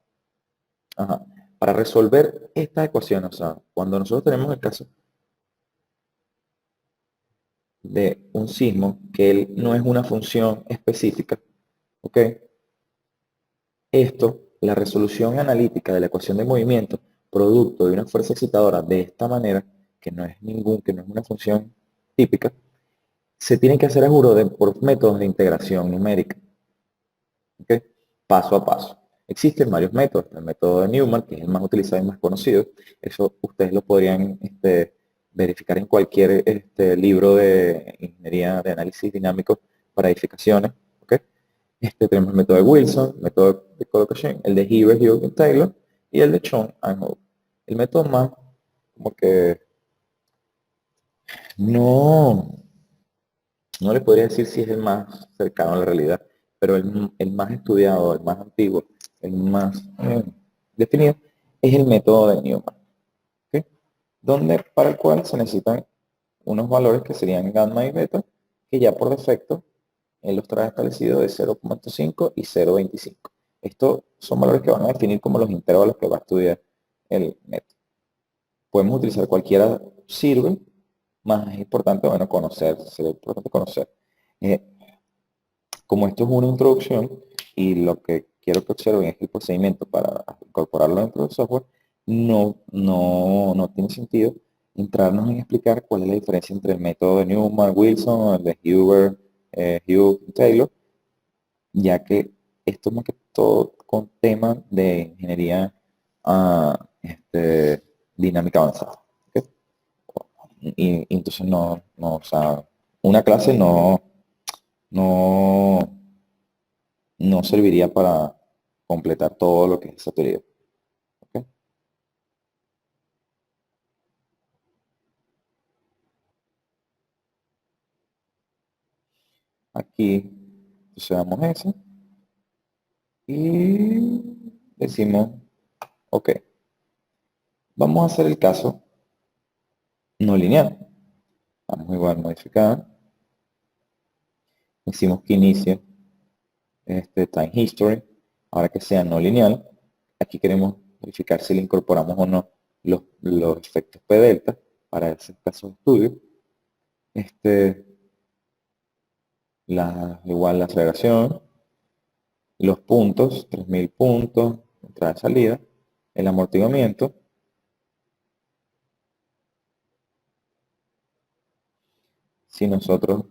Ajá. Para resolver esta ecuación, o sea, cuando nosotros tenemos el caso de un sismo, que él no es una función específica, ¿ok? Esto, la resolución analítica de la ecuación de movimiento, producto de una fuerza excitadora de esta manera, que no es una función típica, se tiene que hacer a juro por métodos de integración numérica, ¿ok? Paso a paso. Existen varios métodos. El método de Newman, que es el más utilizado y más conocido, eso ustedes lo podrían verificar en cualquier libro de ingeniería de análisis dinámico para edificaciones. ¿Ok? Tenemos el método de Wilson, el método de Colocation, el de Heber, Hugh y Taylor, y el de Chong and Howe. El método más, como que no, no le podría decir si es el más cercano a la realidad, pero el más estudiado, el más antiguo, el más definido, es el método de Newman, ¿okay? Donde para el cual se necesitan unos valores que serían gamma y beta, que ya por defecto él los trae establecidos de 0,5 y 0,25. Estos son valores que van a definir como los intervalos que va a estudiar el método. Podemos utilizar cualquiera, sirve, más es importante, bueno, conocer, sería importante conocer. Eh, Como esto es una introducción y lo que quiero que observen es el procedimiento para incorporarlo dentro del software, no tiene sentido entrarnos en explicar cuál es la diferencia entre el método de Newman, Wilson, el de Huber, Hugh y Taylor, ya que esto más que todo con temas de ingeniería dinámica avanzada. ¿Ok? Y entonces o sea, una clase no, no serviría para completar todo lo que es esa teoría. ¿Ok? Aquí, entonces damos eso y decimos, ok, vamos a hacer el caso no lineal. Vamos igual a modificar. Decimos que inicie time history. Ahora que sea no lineal, aquí queremos verificar si le incorporamos o no los efectos P delta para ese caso de estudio. Igual la aceleración, los puntos, 3000 puntos, entrada y salida, el amortiguamiento. Si nosotros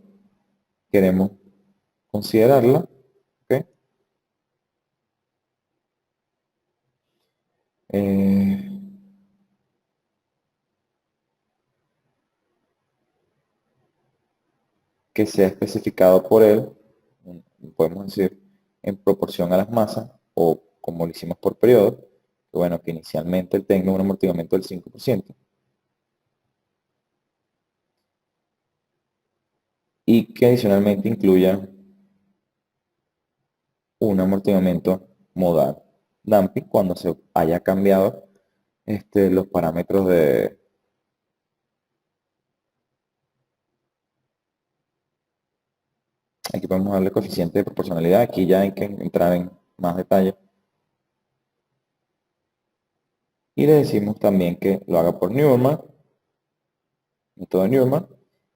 queremos considerarla, ¿ok? Que sea especificado por él, podemos decir, en proporción a las masas, o como lo hicimos por periodo, que bueno, que inicialmente él tenga un amortiguamiento del 5%, y que adicionalmente incluya un amortiguamiento modal damping cuando se haya cambiado los parámetros de... Aquí podemos darle coeficiente de proporcionalidad, aquí ya hay que entrar en más detalle. Y le decimos también que lo haga por Newman, método de Newman,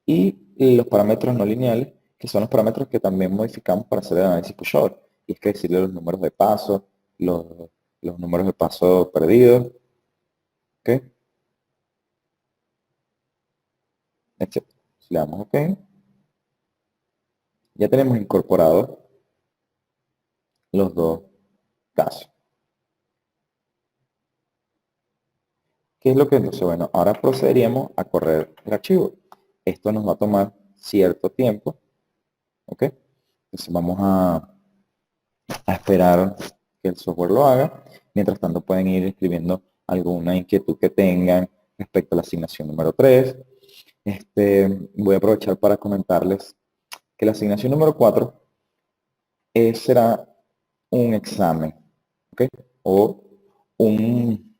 y los parámetros no lineales, que son los parámetros que también modificamos para hacer el análisis pushover. Y es que decirle los números de paso, los, los números de paso perdidos, ¿ok? Etc. Si le damos OK, ya tenemos incorporados los dos casos. ¿Qué es lo que entonces? Bueno, ahora procederíamos a correr el archivo. Esto nos va a tomar cierto tiempo, ¿ok? Entonces vamos a esperar que el software lo haga. Mientras tanto pueden ir escribiendo alguna inquietud que tengan respecto a la asignación número 3. Voy a aprovechar para comentarles que la asignación número 4 será un examen, ¿ok? O un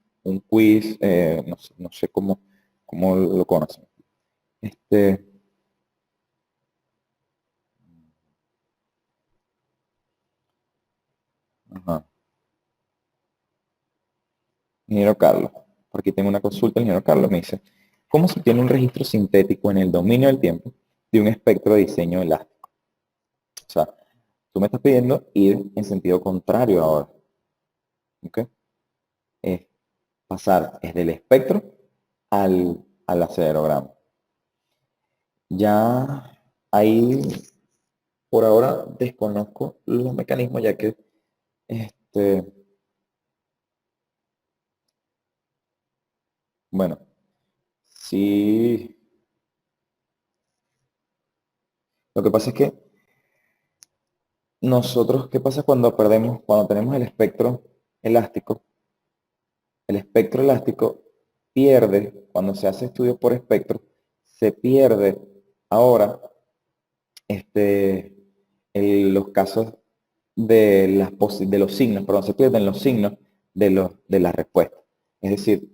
quiz, no sé cómo lo conocen. Ajá. Ingeniero Carlos, porque tengo una consulta, el ingeniero Carlos me dice, ¿cómo se tiene un registro sintético en el dominio del tiempo de un espectro de diseño elástico? O sea, tú me estás pidiendo ir en sentido contrario ahora, ¿ok? Es pasar desde el espectro al acelerogramo. Ya ahí, por ahora, desconozco los mecanismos, ya que, bueno, sí, lo que pasa es que nosotros, ¿qué pasa cuando tenemos el espectro elástico? El espectro elástico pierde, cuando se hace estudio por espectro, se pierde ahora los casos de los signos, perdón, se pierden los signos de la respuesta. Es decir,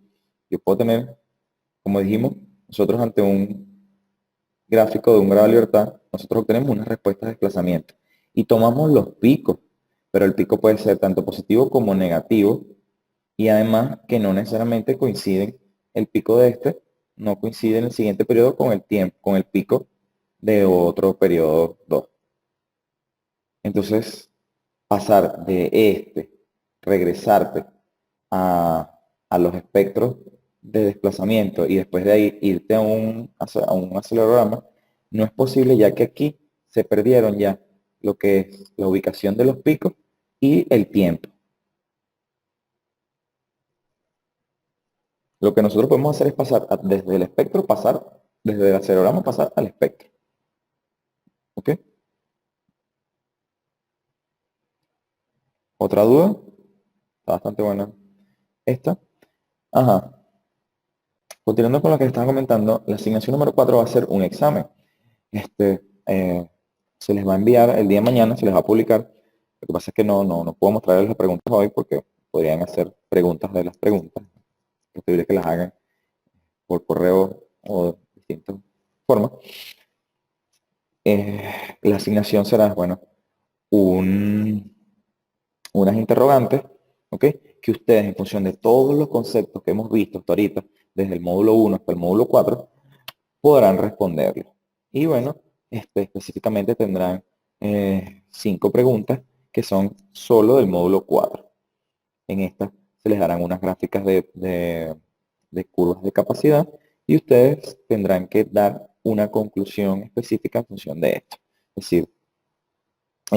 yo puedo tener, como dijimos, nosotros ante un gráfico de un grado de libertad, nosotros obtenemos una respuesta de desplazamiento y tomamos los picos, pero el pico puede ser tanto positivo como negativo, y además que no necesariamente coinciden, el pico de no coincide en el siguiente periodo con el tiempo, con el pico de otro periodo 2. Entonces, pasar de regresarte a los espectros de desplazamiento y después de ahí irte a un acelerograma, no es posible, ya que aquí se perdieron ya lo que es la ubicación de los picos y el tiempo. Lo que nosotros podemos hacer es pasar desde el espectro, desde el acelerograma pasar al espectro. ¿Ok? ¿Otra duda? Está bastante buena esta. Ajá. Continuando con lo que estaba comentando, la asignación número 4 va a ser un examen. Este, se les va a enviar el día de mañana, se les va a publicar. Lo que pasa es que no puedo mostrarles las preguntas hoy porque podrían hacer preguntas de las preguntas. Es posible que las hagan por correo o de distintas formas. La asignación será, bueno, unas interrogantes, ¿ok? Que ustedes, en función de todos los conceptos que hemos visto hasta ahorita, desde el módulo 1 hasta el módulo 4, podrán responderlo. Y bueno, específicamente tendrán 5 preguntas que son solo del módulo 4. En estas se les darán unas gráficas de curvas de capacidad y ustedes tendrán que dar una conclusión específica en función de esto. Es decir,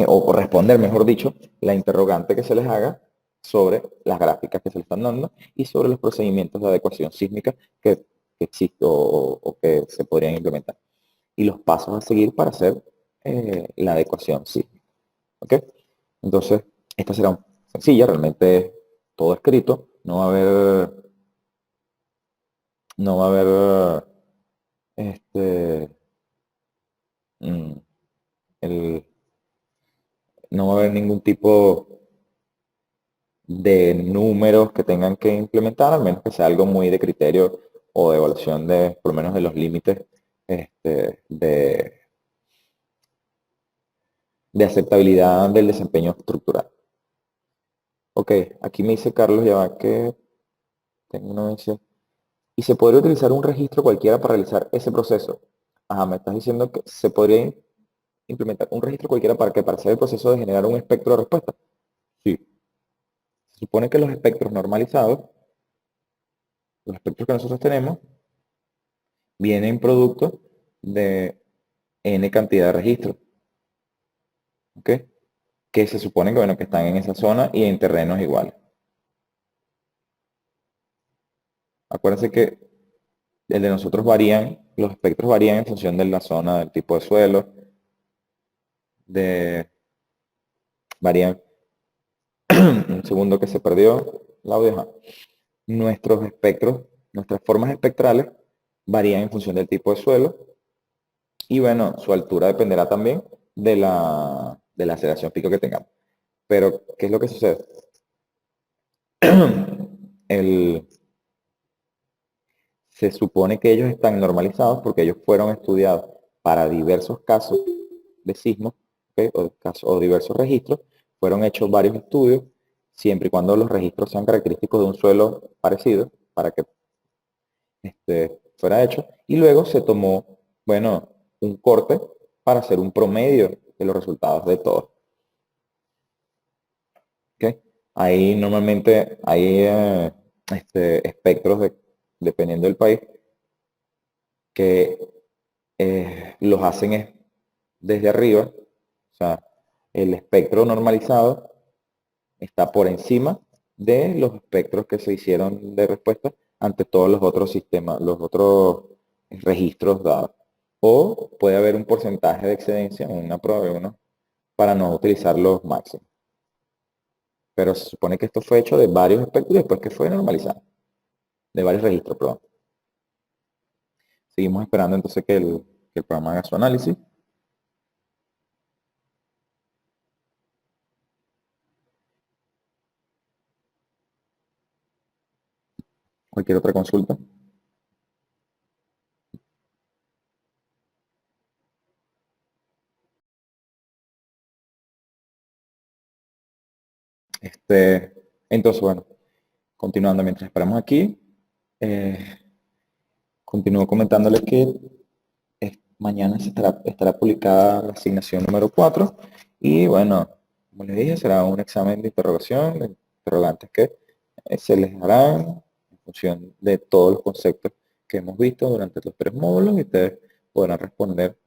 o responder, mejor dicho, la interrogante que se les haga sobre las gráficas que se les están dando y sobre los procedimientos de adecuación sísmica que existen o que se podrían implementar. Y los pasos a seguir para hacer la adecuación sísmica. ¿Ok? Entonces, esta será sencilla, realmente todo escrito, no va a haber mm, el, no va a haber ningún tipo de números que tengan que implementar, al menos que sea algo muy de criterio o de evaluación de, por lo menos de los límites de aceptabilidad del desempeño estructural. Ok, aquí me dice Carlos, ya va que tengo una mención. ¿Y se podría utilizar un registro cualquiera para realizar ese proceso? Ajá, me estás diciendo que se podría implementar un registro cualquiera para hacer el proceso de generar un espectro de respuesta. Sí. Se supone que los espectros normalizados, los espectros que nosotros tenemos, vienen producto de n cantidad de registros. ¿Ok? Que se supone que, bueno, que están en esa zona y en terrenos iguales. Acuérdense que el de nosotros los espectros varían en función de la zona, del tipo de suelo, varían. Un segundo que se perdió la audio. Nuestros espectros, nuestras formas espectrales varían en función del tipo de suelo y bueno, su altura dependerá también de la aceleración pico que tengamos. Pero, ¿qué es lo que sucede? Se supone que ellos están normalizados porque ellos fueron estudiados para diversos casos de sismos, ¿okay? O diversos registros. Fueron hechos varios estudios, siempre y cuando los registros sean característicos de un suelo parecido, para que fuera hecho. Y luego se tomó, bueno, un corte para hacer un promedio de los resultados de todos. ¿Okay? Ahí normalmente hay espectros, dependiendo del país, que los hacen desde arriba. O sea, el espectro normalizado está por encima de los espectros que se hicieron de respuesta ante todos los otros sistemas, los otros registros dados. O puede haber un porcentaje de excedencia, una prueba, uno, para no utilizar los máximos. Pero se supone que esto fue hecho de varios espectros y después que fue normalizado. De varios registros, perdón. Seguimos esperando entonces que el programa haga su análisis. Cualquier otra consulta. Entonces, bueno, continuando mientras esperamos aquí, continúo comentándoles que mañana estará publicada la asignación número 4 y bueno, como les dije, será un examen de interrogación, de interrogantes que se les darán en función de todos los conceptos que hemos visto durante los 3 módulos y ustedes podrán responder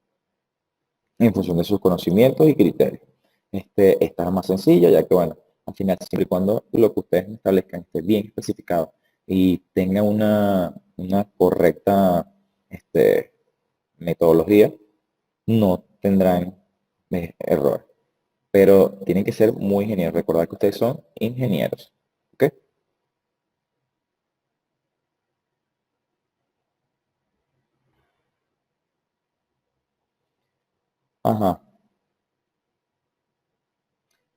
en función de sus conocimientos y criterios. Esta es más sencilla, ya que bueno, al final, siempre y cuando lo que ustedes establezcan esté bien especificado y tenga una correcta metodología, no tendrán error. Pero tienen que ser muy ingenieros. Recordad que ustedes son ingenieros. ¿Ok? Ajá.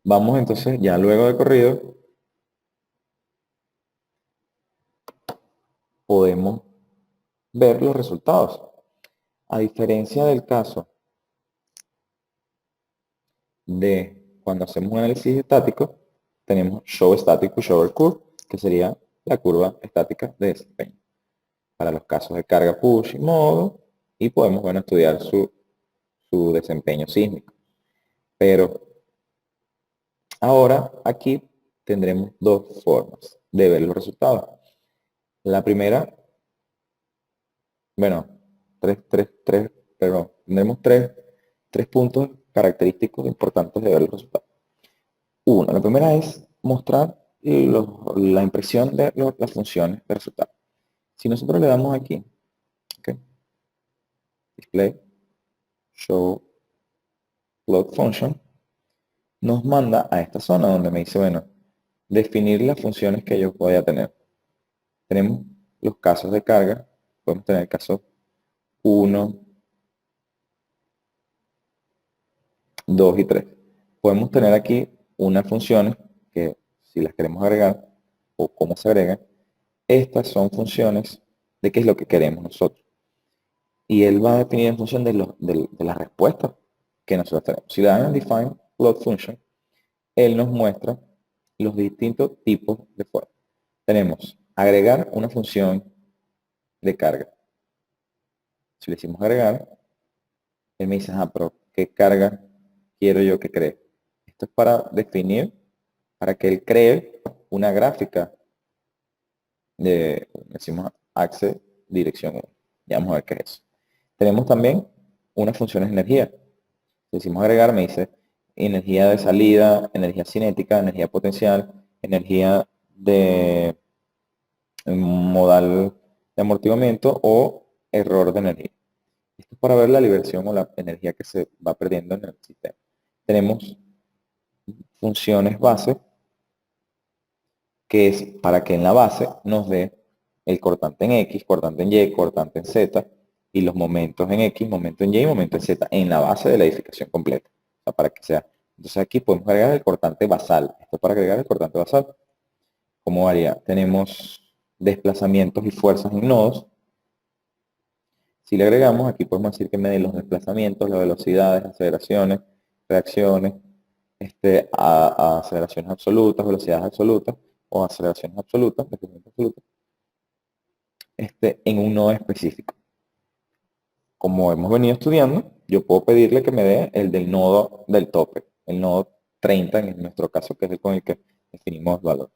Vamos entonces, ya luego de corrido, podemos ver los resultados. A diferencia del caso de cuando hacemos un análisis estático, tenemos show estático, show curve, que sería la curva estática de desempeño. Para los casos de carga push y modo, y podemos, bueno, estudiar su desempeño sísmico. Pero ahora aquí tendremos dos formas de ver los resultados. La primera, bueno, tendremos tres puntos característicos importantes de ver los resultados. Uno, la primera es mostrar la impresión de las funciones de resultado. Si nosotros le damos aquí, okay, display, show, plot function, nos manda a esta zona donde me dice, bueno, definir las funciones que yo voy a tener. Tenemos los casos de carga, podemos tener el caso 1, 2 y 3. Podemos tener aquí unas funciones que si las queremos agregar o cómo se agregan, estas son funciones de qué es lo que queremos nosotros. Y él va a definir en función de las respuestas que nosotros tenemos. Si le dan el define plot function, él nos muestra los distintos tipos de formas. Tenemos agregar una función de carga. Si le decimos agregar, él me dice, pero ¿qué carga quiero yo que cree? Esto es para definir, para que él cree una gráfica decimos axe dirección 1. Ya vamos a ver qué es eso. Tenemos también unas funciones de energía. Si decimos agregar, me dice energía de salida, energía cinética, energía potencial, energía de modal de amortiguamiento o error de energía. Esto es para ver la liberación o la energía que se va perdiendo en el sistema. Tenemos funciones base, que es para que en la base nos dé el cortante en X, cortante en Y, cortante en Z, y los momentos en X, momento en Y y momento en Z, en la base de la edificación completa. O sea, para que sea. Entonces aquí podemos agregar el cortante basal. Esto es para agregar el cortante basal. ¿Cómo varía? Tenemos desplazamientos y fuerzas en nodos. Si le agregamos, aquí podemos decir que me dé los desplazamientos, las velocidades, aceleraciones, reacciones, a aceleraciones absolutas, velocidades absolutas, o aceleraciones absolutas, desplazamientos absolutos, en un nodo específico. Como hemos venido estudiando, yo puedo pedirle que me dé el del nodo del tope, el nodo 30 en nuestro caso, que es el con el que definimos el valor.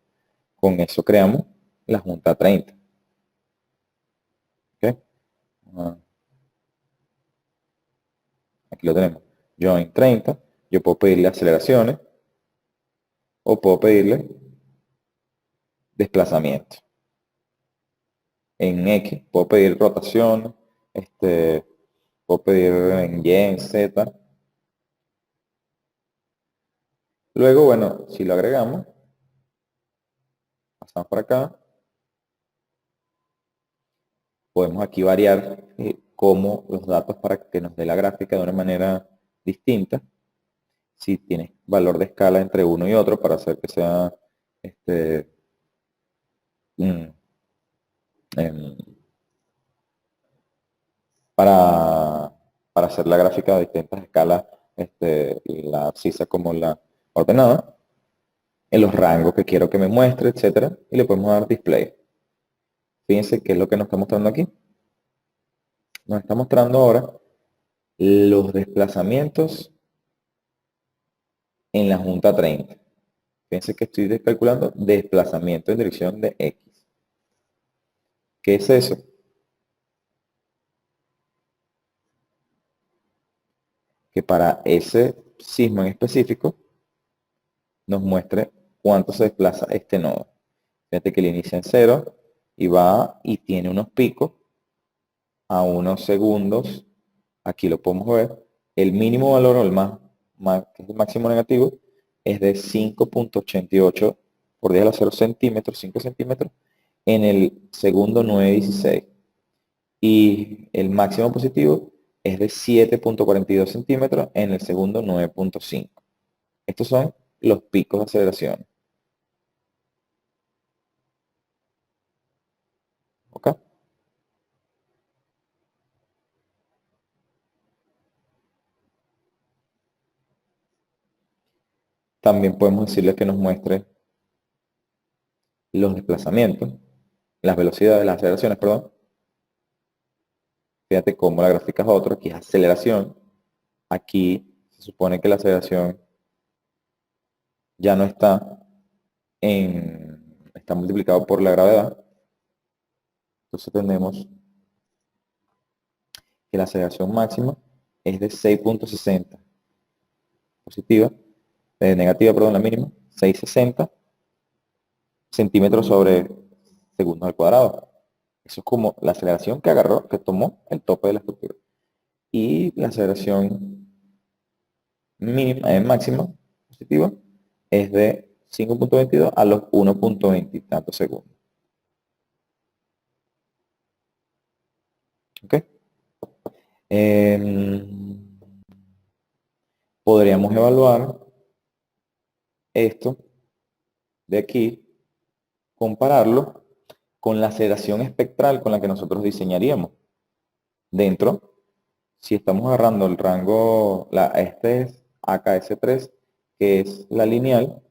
Con eso creamos la junta 30. ¿Okay? Aquí lo tenemos. Join 30. Yo puedo pedirle aceleraciones o puedo pedirle desplazamiento. En X puedo pedir rotación, puedo pedir en Y, en Z. Luego, bueno, si lo agregamos, pasamos por acá, podemos aquí variar como los datos para que nos dé la gráfica de una manera distinta. Si tiene valor de escala entre uno y otro para hacer que sea mm, em, para hacer la gráfica de distintas escalas, la abscisa como la ordenada, en los rangos que quiero que me muestre, etcétera, y le podemos dar display. Fíjense qué es lo que nos está mostrando aquí. Nos está mostrando ahora los desplazamientos en la junta 30. Fíjense que estoy calculando desplazamiento en dirección de X. ¿Qué es eso? Que para ese sismo en específico nos muestre cuánto se desplaza este nodo. Fíjate que le inicia en 0, y va y tiene unos picos a unos segundos. Aquí lo podemos ver. El mínimo valor o el que es el máximo negativo es de 5.88 por 10 a la 0 centímetros, 5 centímetros, en el segundo 9.16. Y el máximo positivo es de 7.42 centímetros en el segundo 9.5. Estos son los picos de aceleración. ¿Ok? También podemos decirle que nos muestre los desplazamientos, las velocidades, las aceleraciones, perdón. Fíjate cómo la gráfica es otro, aquí es aceleración. Aquí se supone que la aceleración ya no está multiplicado por la gravedad. Entonces tenemos que la aceleración máxima es de 6.60 positiva, negativa, perdón, la mínima, 6.60 centímetros sobre segundos al cuadrado. Eso es como la aceleración que agarró, que tomó el tope de la estructura. Y la aceleración mínima, máxima positiva es de 5.22 a los 1.20 y tantos segundos. ¿Ok? Podríamos evaluar esto de aquí, compararlo con la aceleración espectral con la que nosotros diseñaríamos. Dentro, si estamos agarrando el rango, este es AKS3, que es la lineal,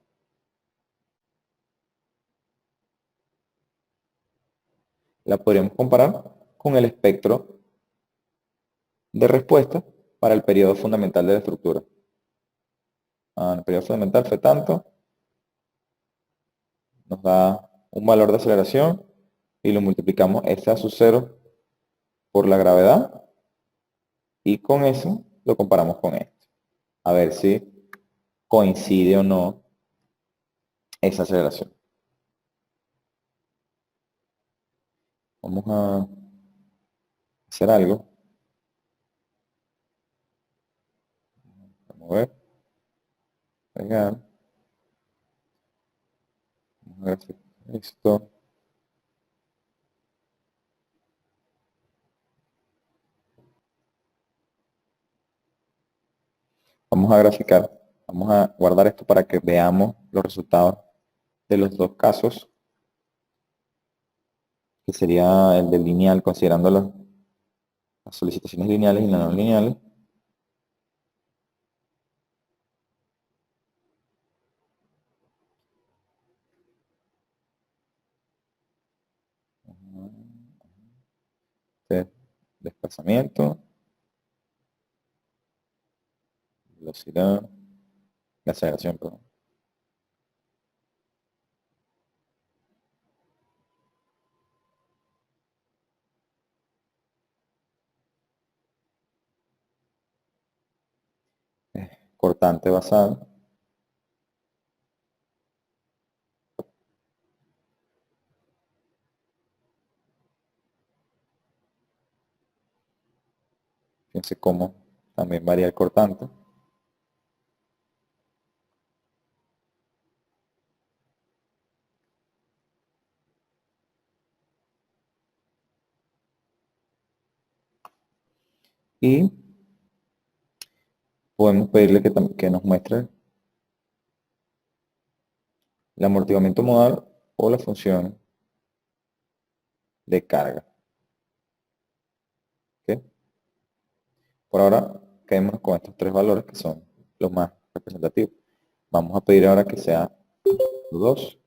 la podríamos comparar con el espectro de respuesta para el periodo fundamental de la estructura. El periodo fundamental fue tanto, nos da un valor de aceleración y lo multiplicamos S a su 0 por la gravedad y con eso lo comparamos con esto. A ver si coincide o no esa aceleración. Vamos a hacer algo. Vamos a ver. Pegar. Vamos a ver si esto. Vamos a graficar. Vamos a guardar esto para que veamos los resultados de los dos casos, que sería el del lineal, considerando las solicitaciones lineales y las no lineales. Desplazamiento, velocidad, la aceleración, perdón. Cortante basal. Fíjense cómo también varía el cortante. Y podemos pedirle que nos muestre el amortiguamiento modal o la función de carga. ¿Ok? Por ahora, quedémonos con estos tres valores que son los más representativos. Vamos a pedir ahora que sea 2.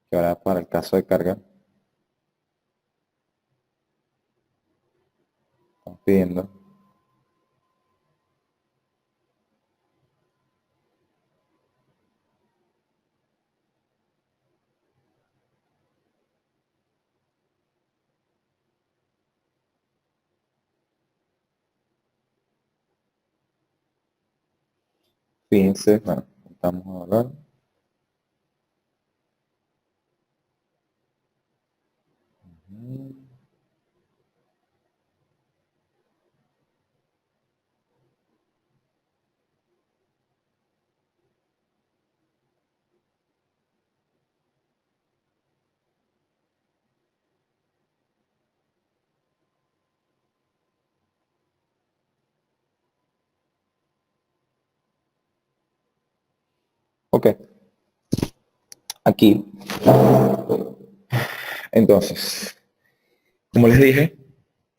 Que ahora para el caso de carga, estamos pidiendo fíjense, bueno, vamos a hablar. Ok, aquí, entonces, como les dije,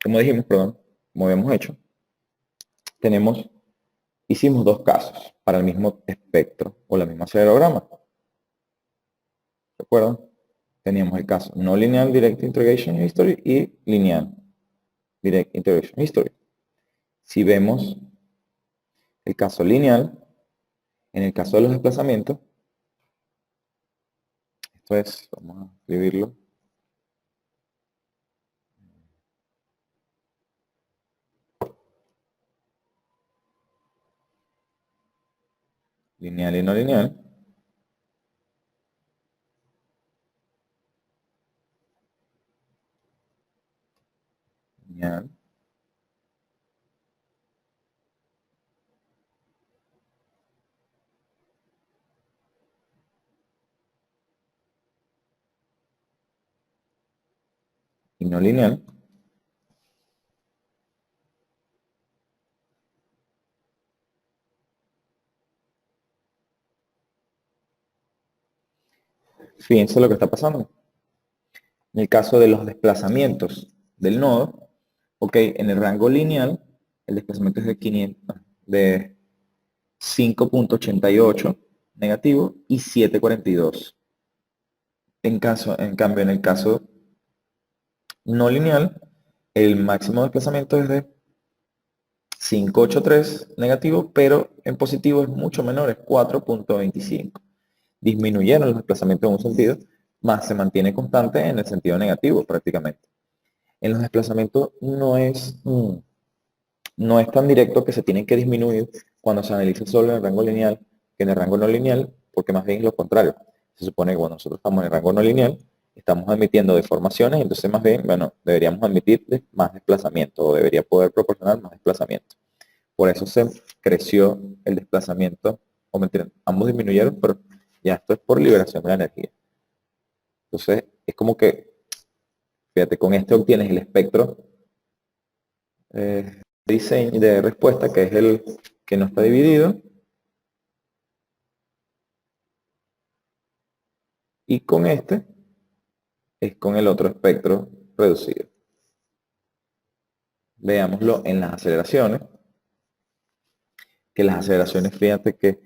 como dijimos, perdón, como habíamos hecho, hicimos dos casos para el mismo espectro o la misma acelerograma. ¿De acuerdo? Teníamos el caso no lineal direct integration history y lineal direct integration history. Si vemos el caso lineal, en el caso de los desplazamientos, esto es, vamos a escribirlo, lineal y no lineal, lineal, y no lineal, fíjense lo que está pasando. En el caso de los desplazamientos del nodo, ok, en el rango lineal, el desplazamiento es de 500, de 5.88 negativo y 7.42. En cambio, en el caso no lineal, el máximo desplazamiento es de 5.83 negativo, pero en positivo es mucho menor, es 4.25. Disminuyeron los desplazamientos en un sentido, más se mantiene constante en el sentido negativo prácticamente. En los desplazamientos no es tan directo que se tienen que disminuir cuando se analiza solo en el rango lineal que en el rango no lineal, porque más bien es lo contrario. Se supone que cuando nosotros estamos en el rango no lineal, estamos admitiendo deformaciones, entonces más bien, bueno, deberíamos admitir más desplazamiento o debería poder proporcionar más desplazamiento. Por eso se creció el desplazamiento, o mentira, ambos disminuyeron, pero ya esto es por liberación de la energía. Entonces, es como que, fíjate, con este obtienes el espectro diseño de respuesta, que es el que no está dividido, y con este es con el otro espectro reducido. Veámoslo en las aceleraciones, que las aceleraciones, fíjate que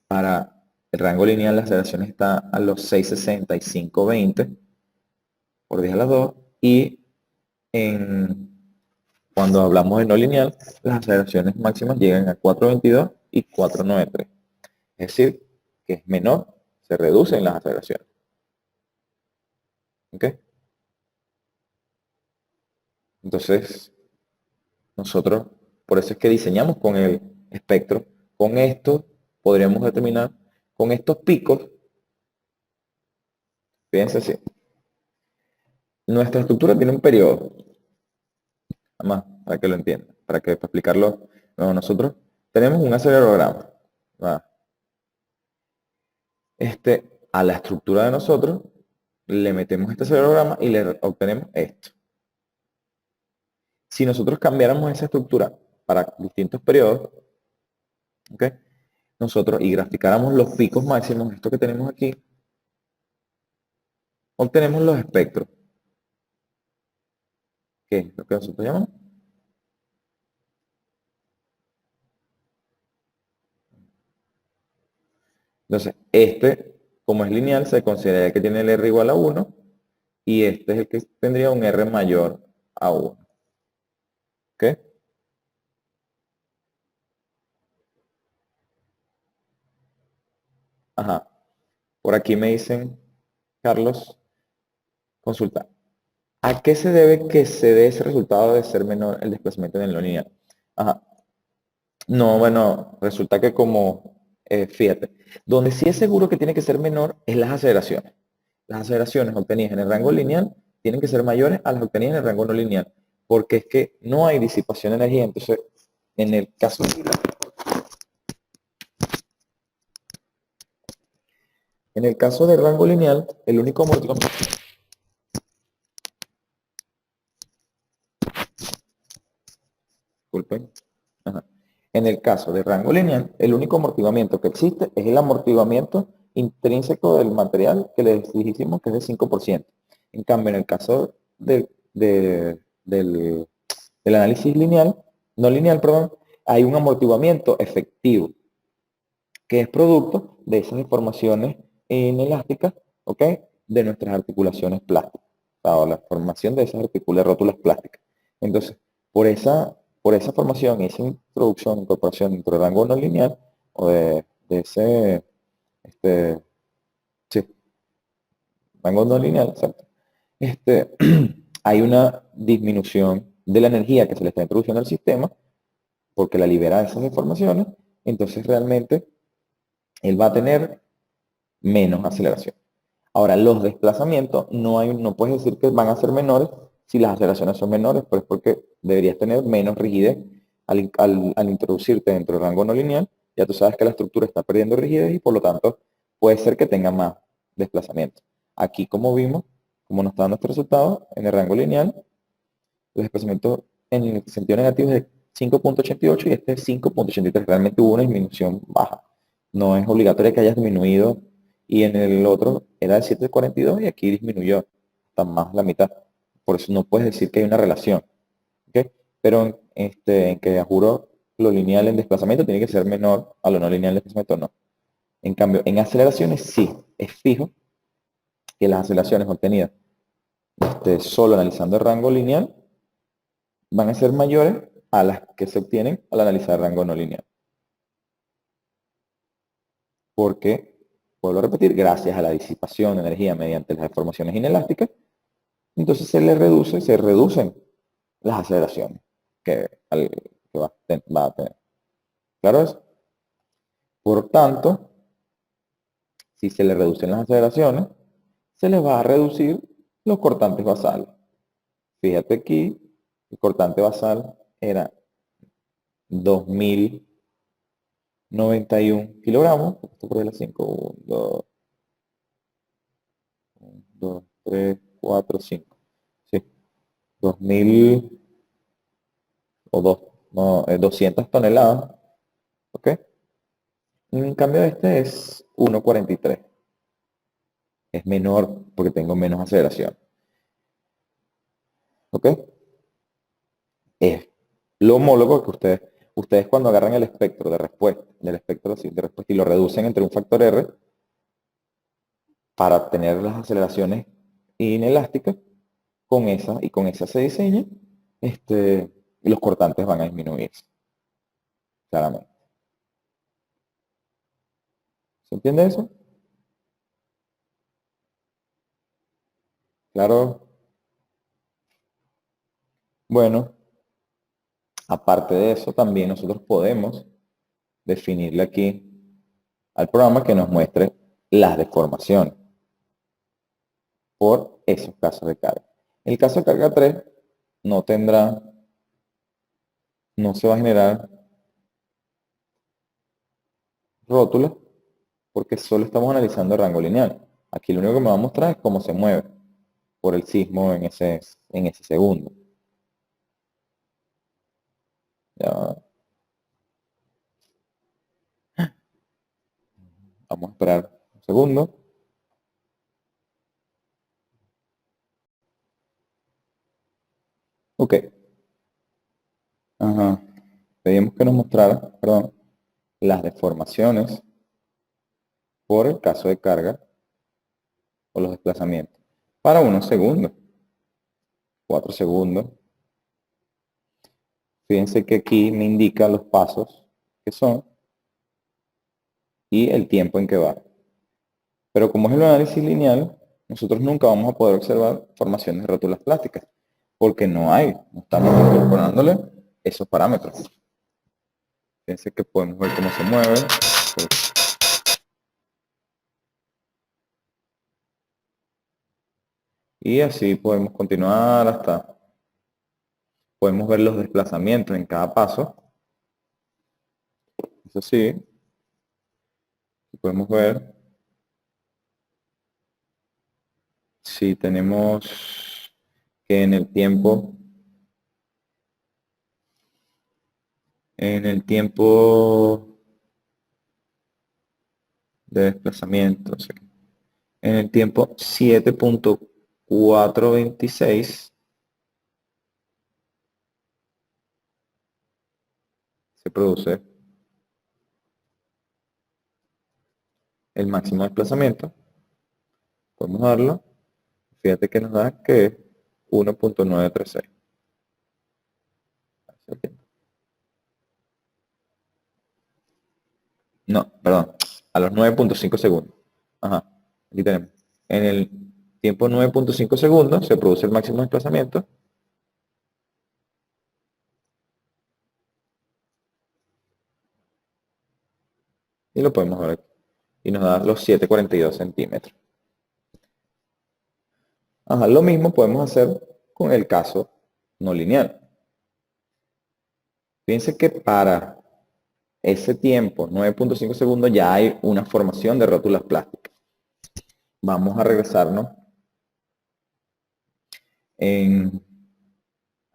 para el rango lineal la aceleración está a los 660 y 520 por 10 a la 2, y cuando hablamos de no lineal, las aceleraciones máximas llegan a 422 y 493. Es decir, que es menor, se reducen las aceleraciones. ¿Ok? Entonces, nosotros, por eso es que diseñamos con el espectro. Con esto podríamos determinar, con estos picos, fíjense así, nuestra estructura tiene un periodo, nada más, para que lo entiendan, para explicarlo. No, nosotros tenemos un acelerograma. ¿Va? A la estructura de nosotros le metemos este acelerograma y le obtenemos esto. Si nosotros cambiáramos esa estructura para distintos periodos, ¿ok? Nosotros y graficáramos los picos máximos, esto que tenemos aquí, obtenemos los espectros, que es lo que nosotros llamamos. Entonces, como es lineal, se considera que tiene el R igual a 1, y este es el que tendría un R mayor a 1. ¿Ok? Ajá. Por aquí me dicen, Carlos, consulta. ¿A qué se debe que se dé ese resultado de ser menor el desplazamiento en el no lineal? Ajá. No, bueno, resulta que fíjate, donde sí es seguro que tiene que ser menor es las aceleraciones. Las aceleraciones obtenidas en el rango lineal tienen que ser mayores a las obtenidas en el rango no lineal, porque es que no hay disipación de energía. Entonces, en el caso del rango lineal, el único amortiguamiento, disculpen, ajá. en el caso de rango lineal, el único amortiguamiento que existe es el amortiguamiento intrínseco del material que les dijimos que es de 5%. En cambio, en el caso del análisis lineal, no lineal, perdón, hay un amortiguamiento efectivo, que es producto de esas deformaciones inelásticas, ¿ok? De nuestras articulaciones plásticas, o la formación de esas rótulas plásticas. Entonces, por esa formación, esa introducción, incorporación dentro del rango no lineal, o de ese, sí, rango no lineal, exacto, hay una disminución de la energía que se le está introduciendo al sistema, porque la libera de esas informaciones, entonces realmente él va a tener menos aceleración. Ahora, los desplazamientos, no puedes decir que van a ser menores si las aceleraciones son menores, pero es porque deberías tener menos rigidez al introducirte dentro del rango no lineal. Ya tú sabes que la estructura está perdiendo rigidez y por lo tanto puede ser que tenga más desplazamiento. Aquí, como vimos, como nos está dando este resultado, en el rango lineal, el desplazamiento en el sentido negativo es de 5.88 y este es 5.83. Realmente hubo una disminución baja. No es obligatorio que hayas disminuido, y en el otro era de 7.42 y aquí disminuyó hasta más la mitad. Por eso no puedes decir que hay una relación. ¿Okay? Pero en que a juro lo lineal en desplazamiento tiene que ser menor a lo no lineal en desplazamiento, no. En cambio, en aceleraciones sí, es fijo que las aceleraciones obtenidas solo analizando el rango lineal van a ser mayores a las que se obtienen al analizar el rango no lineal. Porque, vuelvo a repetir, gracias a la disipación de energía mediante las deformaciones inelásticas, entonces se reducen las aceleraciones que va a tener. ¿Claro eso? Por tanto, si se le reducen las aceleraciones, se les va a reducir los cortantes basales. Fíjate aquí, el cortante basal era 2091 kilogramos. Esto por las 5, 2, 2, 3, 4, 5. Sí, 2000 o 2, no, 200 toneladas. ¿Ok? En cambio este es 1.43. Es menor porque tengo menos aceleración. ¿Ok? Es lo homólogo que ustedes cuando agarran el espectro de respuesta, del espectro de respuesta y lo reducen entre un factor R para obtener las aceleraciones inelásticas, con esa se diseña, los cortantes van a disminuirse, claramente. ¿Se entiende eso? Claro. Bueno, aparte de eso, también nosotros podemos definirle aquí al programa que nos muestre las deformaciones por esos casos de carga. El caso de carga 3 no tendrá, no se va a generar rótulas porque solo estamos analizando el rango lineal. Aquí lo único que me va a mostrar es cómo se mueve por el sismo en ese segundo. Ya, vamos a esperar un segundo. Ok. Ajá. Pedimos que nos mostrara, perdón, las deformaciones por el caso de carga o los desplazamientos. Para unos segundos, 4 segundos. Fíjense que aquí me indica los pasos que son y el tiempo en que va. Pero como es el análisis lineal, nosotros nunca vamos a poder observar formaciones de rótulas plásticas, porque no estamos incorporándole esos parámetros. Fíjense que podemos ver cómo se mueve. Y así podemos continuar podemos ver los desplazamientos en cada paso. Eso sí, podemos ver si tenemos que en el tiempo En el tiempo de desplazamiento, o sea, en el tiempo 7.426 se produce el máximo desplazamiento. Podemos darlo. Fíjate que nos da que es 1.936. No, perdón, a los 9.5 segundos. Ajá, aquí tenemos. En el tiempo 9.5 segundos se produce el máximo desplazamiento. Y lo podemos ver aquí. Y nos da los 7.42 centímetros. Ajá, lo mismo podemos hacer con el caso no lineal. Fíjense que para ese tiempo, 9.5 segundos, ya hay una formación de rótulas plásticas. Vamos a regresarnos.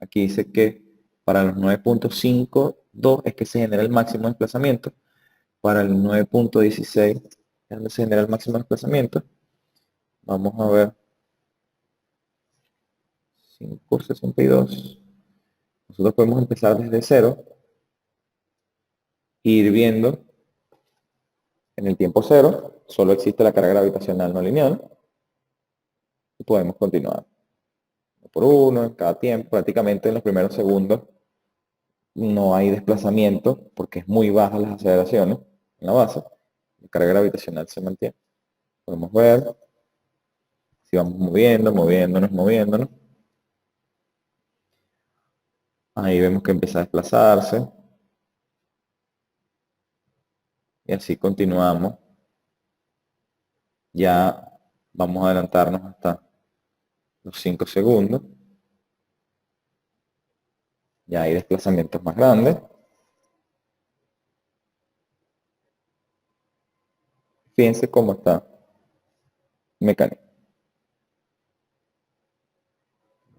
Aquí dice que para los 9.52 es que se genera el máximo desplazamiento. Para el 9.16 es donde se genera el máximo desplazamiento. Vamos a ver. 5.62. Nosotros podemos empezar desde cero e ir viendo en el tiempo cero. Solo existe la carga gravitacional no lineal. Y podemos continuar. Uno por uno, en cada tiempo. Prácticamente en los primeros segundos no hay desplazamiento porque es muy baja las aceleraciones en la base. La carga gravitacional se mantiene. Podemos ver si vamos moviéndonos. Ahí vemos que empieza a desplazarse. Y así continuamos. Ya vamos a adelantarnos hasta los 5 segundos. Ya hay desplazamientos más grandes. Fíjense cómo está mecánico.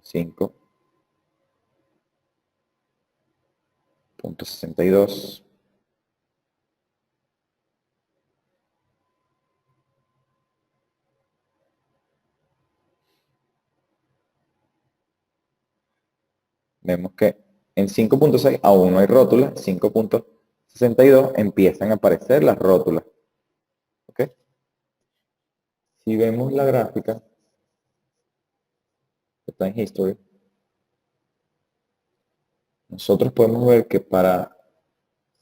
5.62. Vemos que en 5.6 aún no hay rótulas. 5.62 empiezan a aparecer las rótulas. ¿Ok? Si vemos la gráfica que está en History, nosotros podemos ver que para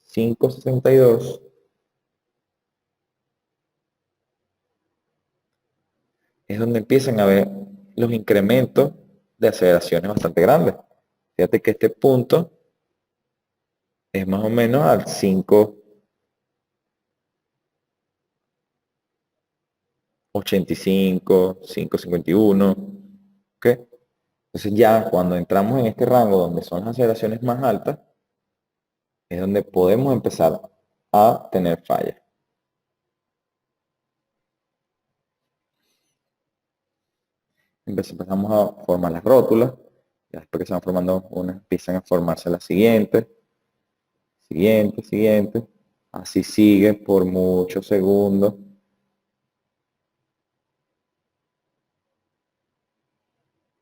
5.62 es donde empiezan a ver los incrementos de aceleraciones bastante grandes. Fíjate que este punto es más o menos al 5.85, 5.51. ¿Ok? Entonces ya cuando entramos en este rango donde son las aceleraciones más altas, es donde podemos empezar a tener fallas. Empezamos a formar las rótulas, ya después que se van formando unas, empiezan a formarse las siguientes, siguiente, así sigue por muchos segundos.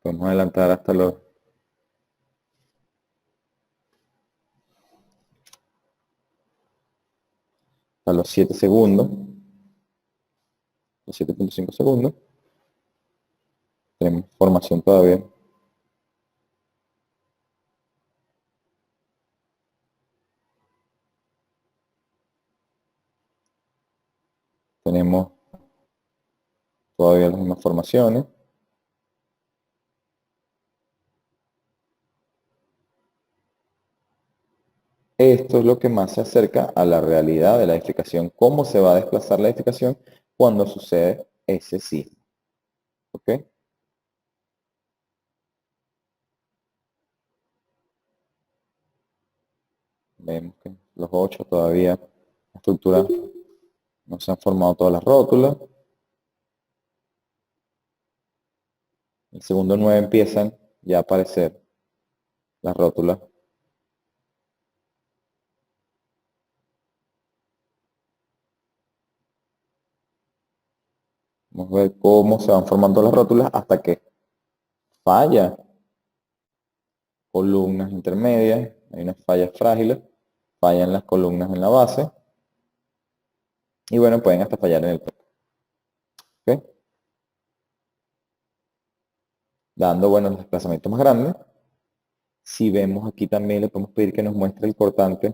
Podemos adelantar hasta los 7 segundos, los 7.5 segundos. Tenemos formación todavía. Tenemos todavía las mismas formaciones. Esto es lo que más se acerca a la realidad de la edificación, cómo se va a desplazar la edificación cuando sucede ese sismo. ¿Ok? Vemos que los 8 todavía, la estructura, no se han formado todas las rótulas. El segundo 9 empiezan ya a aparecer las rótulas. Vamos a ver cómo se van formando las rótulas hasta que falla columnas intermedias, hay unas fallas frágiles, fallan las columnas en la base, y bueno, pueden hasta fallar en el tope. ¿Ok? Dando, bueno, los desplazamientos más grandes. Si vemos aquí también le podemos pedir que nos muestre el cortante.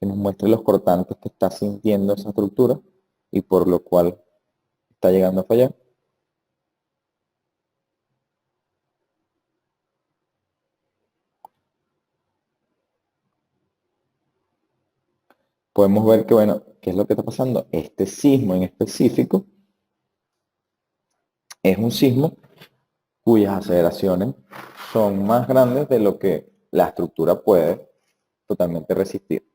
Que nos muestre los cortantes que está sintiendo esa estructura y por lo cual está llegando a fallar. Podemos ver que, bueno, ¿qué es lo que está pasando? Este sismo en específico es un sismo cuyas aceleraciones son más grandes de lo que la estructura puede totalmente resistir.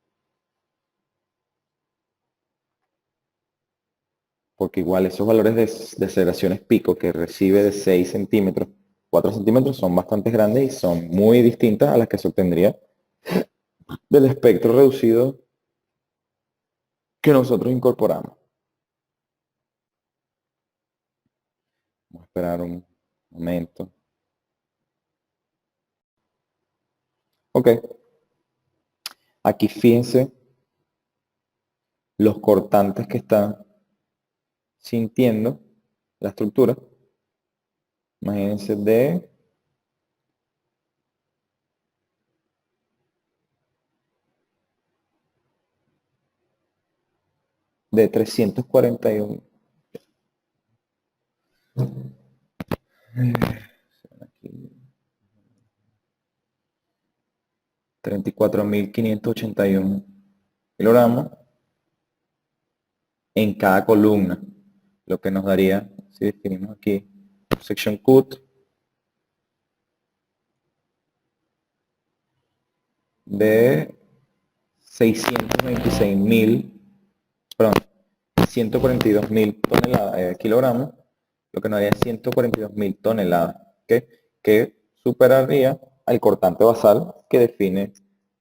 Porque igual esos valores de aceleraciones pico que recibe de 6 centímetros, 4 centímetros son bastante grandes y son muy distintas a las que se obtendría del espectro reducido que nosotros incorporamos. Vamos a esperar un momento. Ok. Aquí fíjense los cortantes que están sintiendo la estructura. Imagínense de 341. Aquí, 34.581 kilogramos en cada columna, lo que nos daría, si definimos aquí, section cut de 626.000, perdón, 142.000 toneladas, kilogramos, lo que nos daría 142.000 toneladas, ¿okay? Que superaría al cortante basal que define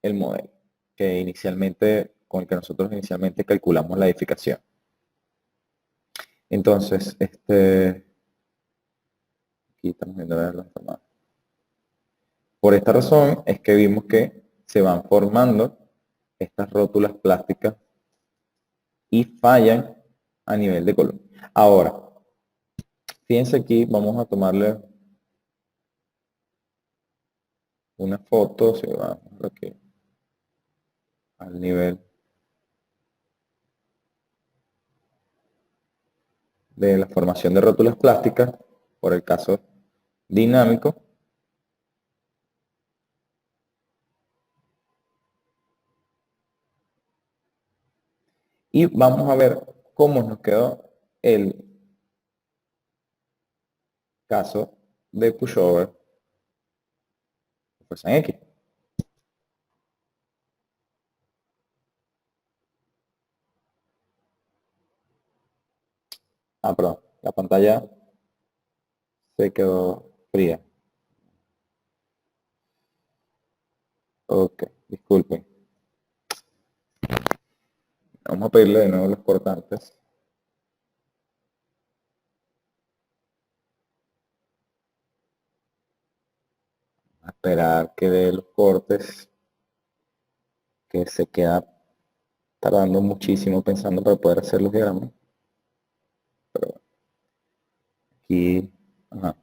el modelo, que inicialmente, con el que nosotros inicialmente calculamos la edificación. Entonces, aquí estamos viendo la información. Por esta razón es que vimos que se van formando estas rótulas plásticas y fallan a nivel de columna. Ahora, fíjense aquí, vamos a tomarle una foto, se va aquí al nivel de la formación de rótulas plásticas, por el caso dinámico. Y vamos a ver cómo nos quedó el caso de pushover fuerza en X. Ah, perdón, la pantalla se quedó fría. Ok, disculpen. Vamos a pedirle de nuevo los cortantes. A esperar que dé los cortes, que se queda tardando muchísimo pensando para poder hacer los diagramas. Pero aquí, ajá.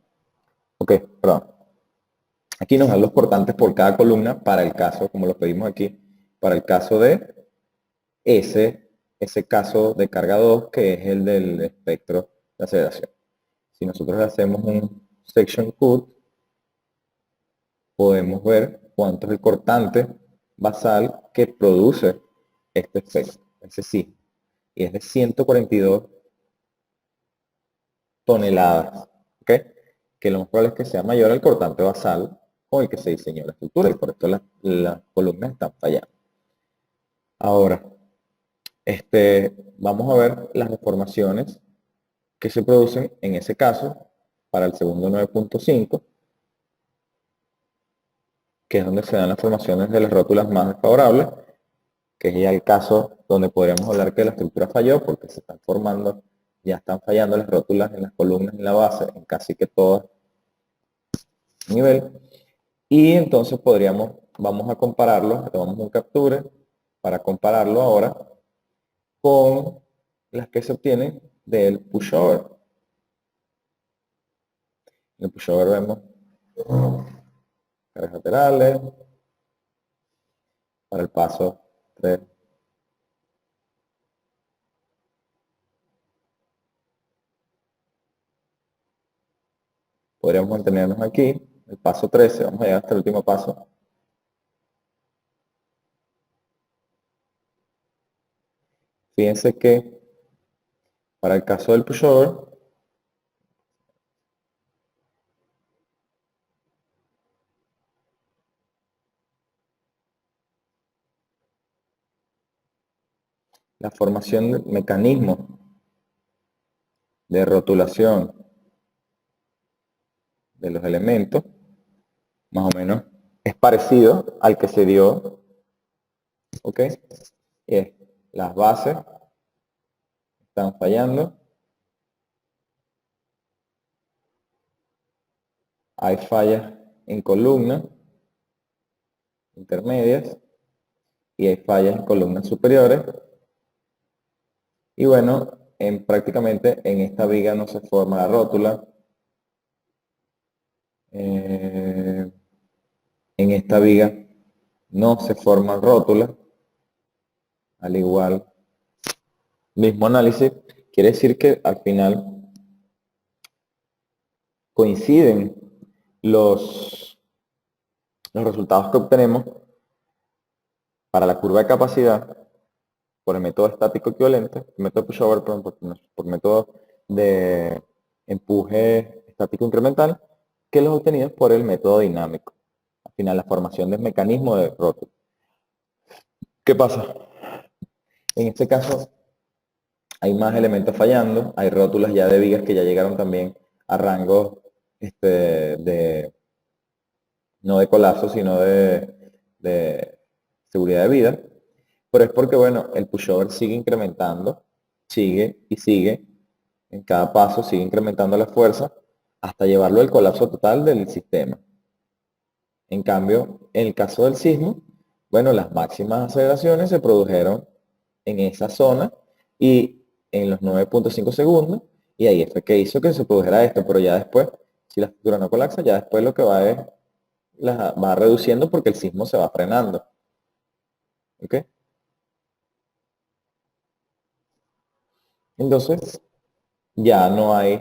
Ok, perdón. Aquí nos dan los cortantes por cada columna para el caso, como lo pedimos aquí, para el caso de ese caso de carga 2, que es el del espectro de aceleración. Si nosotros hacemos un section cut, podemos ver cuánto es el cortante basal que produce este efecto, ese sí, y es de 142 toneladas, ¿ok? Que lo más probable es que sea mayor al cortante basal con el que se diseñó la estructura, y por esto las columnas están fallando. Ahora, vamos a ver las deformaciones que se producen en ese caso para el segundo 9.5, que es donde se dan las formaciones de las rótulas más desfavorables, que es ya el caso donde podríamos hablar que la estructura falló porque se están formando, ya están fallando las rótulas en las columnas y en la base, en casi que todo nivel. Y entonces vamos a compararlo, tomamos un capture para compararlo ahora con las que se obtienen del pushover. En el pushover vemos cargas laterales para el paso 3. Podríamos mantenernos aquí, el paso 13, vamos a llegar hasta el último paso. Fíjense que para el caso del pushover, la formación del mecanismo de rotulación de los elementos, más o menos, es parecido al que se dio, ¿ok? Es, las bases están fallando, hay fallas en columnas intermedias y hay fallas en columnas superiores. Y bueno, prácticamente en esta viga no se forma la rótula. En esta viga no se forma rótula. Al igual, mismo análisis, quiere decir que al final coinciden los resultados que obtenemos para la curva de capacidad por el método estático equivalente, el método pushover, por método de empuje estático incremental, que los obtenidos por el método dinámico. Al final, la formación del mecanismo de rótula. ¿Qué pasa? En este caso, hay más elementos fallando, hay rótulas ya de vigas que ya llegaron también a rangos no de colapso, sino de seguridad de vida. Pero es porque, bueno, el pushover sigue incrementando, sigue y sigue, en cada paso sigue incrementando la fuerza hasta llevarlo al colapso total del sistema. En cambio, en el caso del sismo, bueno, las máximas aceleraciones se produjeron en esa zona y en los 9.5 segundos, y ahí fue que hizo que se produjera esto, pero ya después, si la estructura no colapsa, ya después lo que va es, va reduciendo porque el sismo se va frenando. ¿Ok? Entonces, ya no hay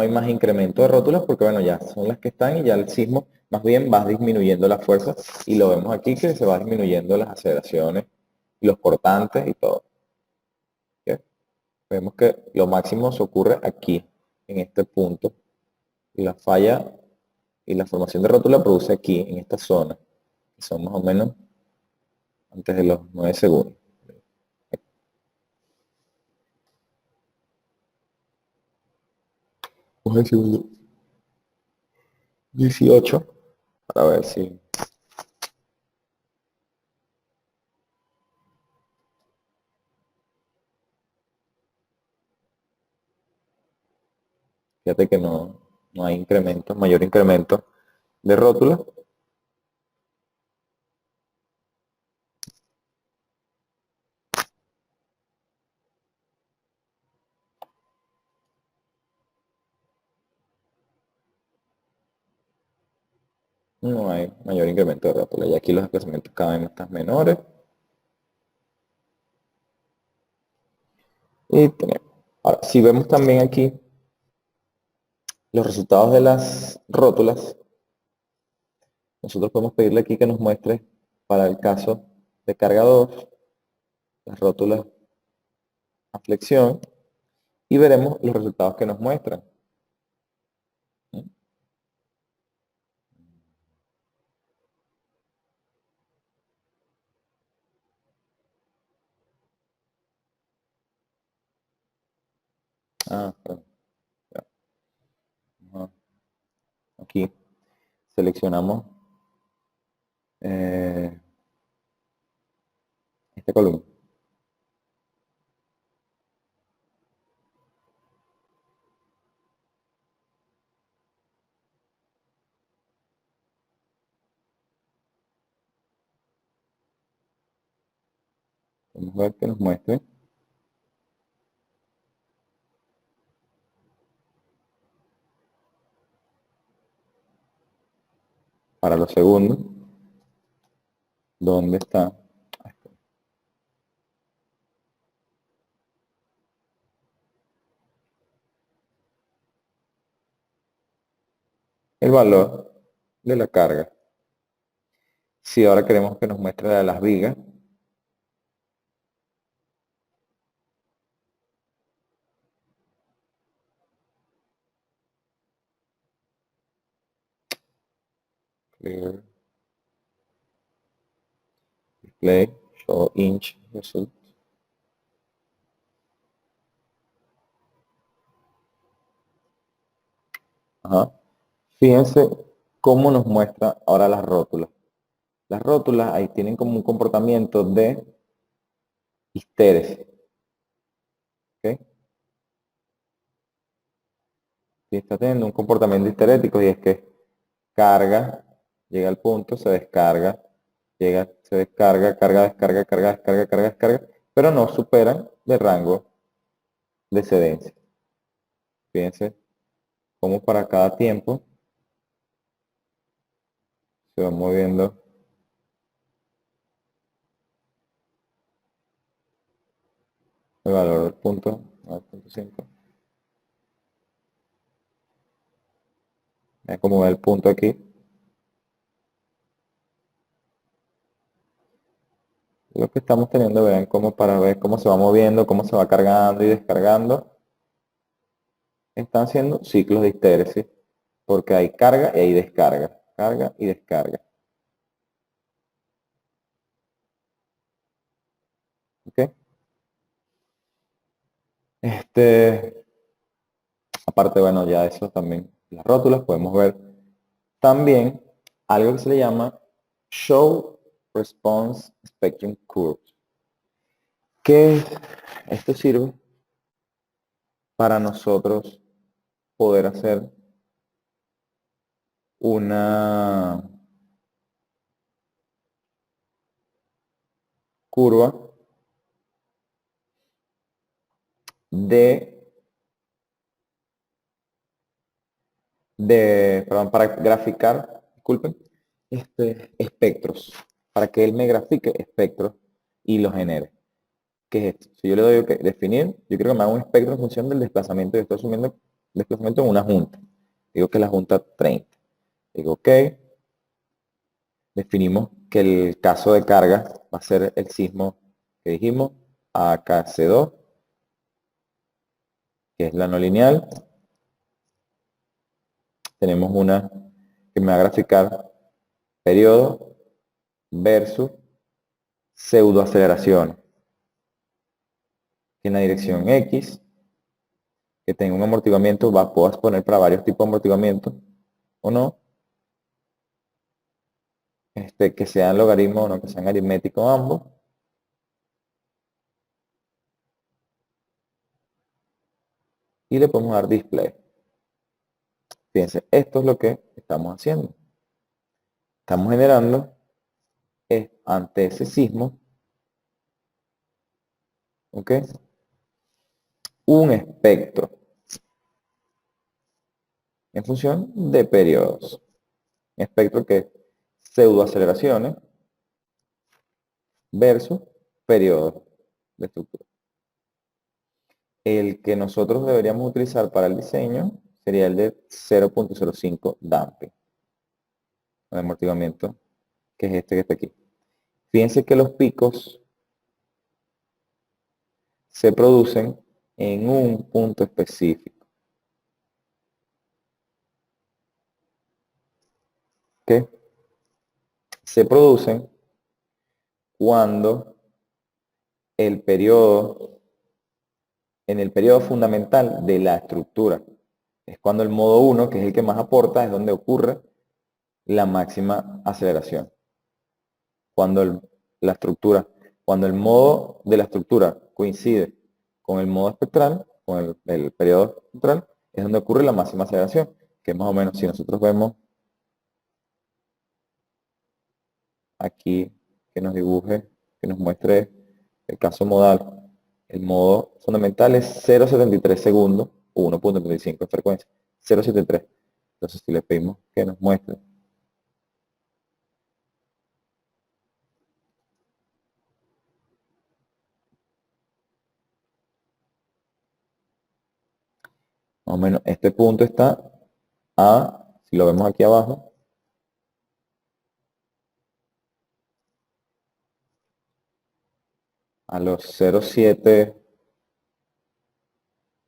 más incremento de rótulas porque bueno, ya son las que están y ya el sismo más bien va disminuyendo la fuerza y lo vemos aquí que se va disminuyendo las aceleraciones, los cortantes y todo. ¿Ok? Vemos que lo máximo se ocurre aquí, en este punto, y la falla y la formación de rótula produce aquí, en esta zona, que son más o menos antes de los 9 segundos. 9 segundos. 18, para ver si... Fíjate que no hay incremento, mayor incremento de rótula. No hay mayor incremento de rótula. Y aquí los desplazamientos cada vez están menores. Y tenemos. Ahora, si vemos también aquí los resultados de las rótulas, nosotros podemos pedirle aquí que nos muestre para el caso de carga 2 las rótulas a flexión y veremos los resultados que nos muestran. Ah, perdón. Aquí seleccionamos Vamos a ver que nos muestre. Para los segundos. ¿Dónde está? El valor de la carga. Si ahora queremos que nos muestre la de las vigas, clear display, show inch result. Ajá. Fíjense cómo nos muestra ahora las rótulas. Las rótulas ahí tienen como un comportamiento de histéresis. ¿Ok? Y está teniendo un comportamiento histerético y es que carga, llega al punto, se descarga, llega, se descarga, carga, descarga, carga, descarga, carga, descarga, pero no superan de rango de excedencia. Fíjense cómo para cada tiempo se va moviendo el valor del punto 9.5. Vean cómo va el punto aquí. Lo que estamos teniendo, vean cómo para ver cómo se va moviendo, cómo se va cargando y descargando. Están siendo ciclos de histéresis, porque hay carga y hay descarga. Carga y descarga. ¿Ok? Aparte, bueno, ya eso también, las rótulas, podemos ver también algo que se le llama Show Response Spectrum Curve. Que esto sirve para nosotros poder hacer una curva perdón, para graficar, disculpen, espectros, para que él me grafique espectros y los genere. ¿Qué es esto? Si yo le doy definir, yo quiero que me haga un espectro en función del desplazamiento. Yo estoy asumiendo desplazamiento en una junta. Digo que es la junta 30. Digo, ok. Definimos que el caso de carga va a ser el sismo que dijimos, AKC2, que es la no lineal. Tenemos una que me va a graficar periodo versus pseudoaceleración. En la dirección X, que tenga un amortiguamiento, puedo poner para varios tipos de amortiguamiento o no. Que sean logaritmos o no, que sean aritméticos ambos. Y le podemos dar display. Fíjense, esto es lo que estamos haciendo. Estamos generando ante ese sismo, ¿ok? Un espectro en función de periodos. Espectro que es pseudoaceleraciones versus periodos de estructura. El que nosotros deberíamos utilizar para el diseño sería el de 0.05 damping, el amortiguamiento, que es este que está aquí. Fíjense que los picos se producen en un punto específico. ¿Ok? Se producen cuando el periodo, en el periodo fundamental de la estructura, es cuando el modo 1, que es el que más aporta, es donde ocurre la máxima aceleración. Cuando la estructura, cuando el modo de la estructura coincide con el modo espectral, con el periodo espectral, es donde ocurre la máxima aceleración, que es más o menos, si nosotros vemos aquí, que nos dibuje, que nos muestre el caso modal, el modo fundamental es 0,73 segundos, 1.35 de frecuencia, 0,73. Entonces, si le pedimos que nos muestre más o menos, este punto está si lo vemos aquí abajo, a los 0,7,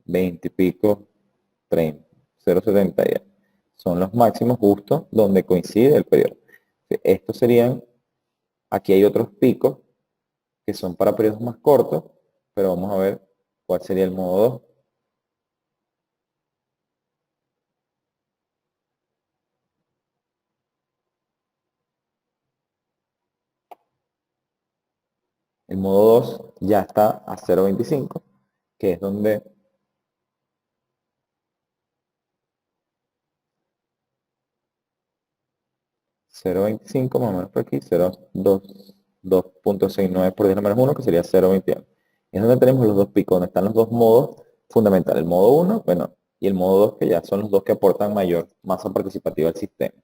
20 y pico, 30, 0,70 ya. Son los máximos justo donde coincide el periodo. Estos serían, aquí hay otros picos que son para periodos más cortos, pero vamos a ver cuál sería el modo 2. El modo 2 ya está a 0,25, que es donde cero punto veinticinco más o menos por aquí, 2.69 por 10 a menos 1, que sería 0,21. Es donde tenemos los dos picos, donde están los dos modos fundamentales. El modo 1, bueno, y el modo 2, que ya son los dos que aportan mayor masa participativa al sistema.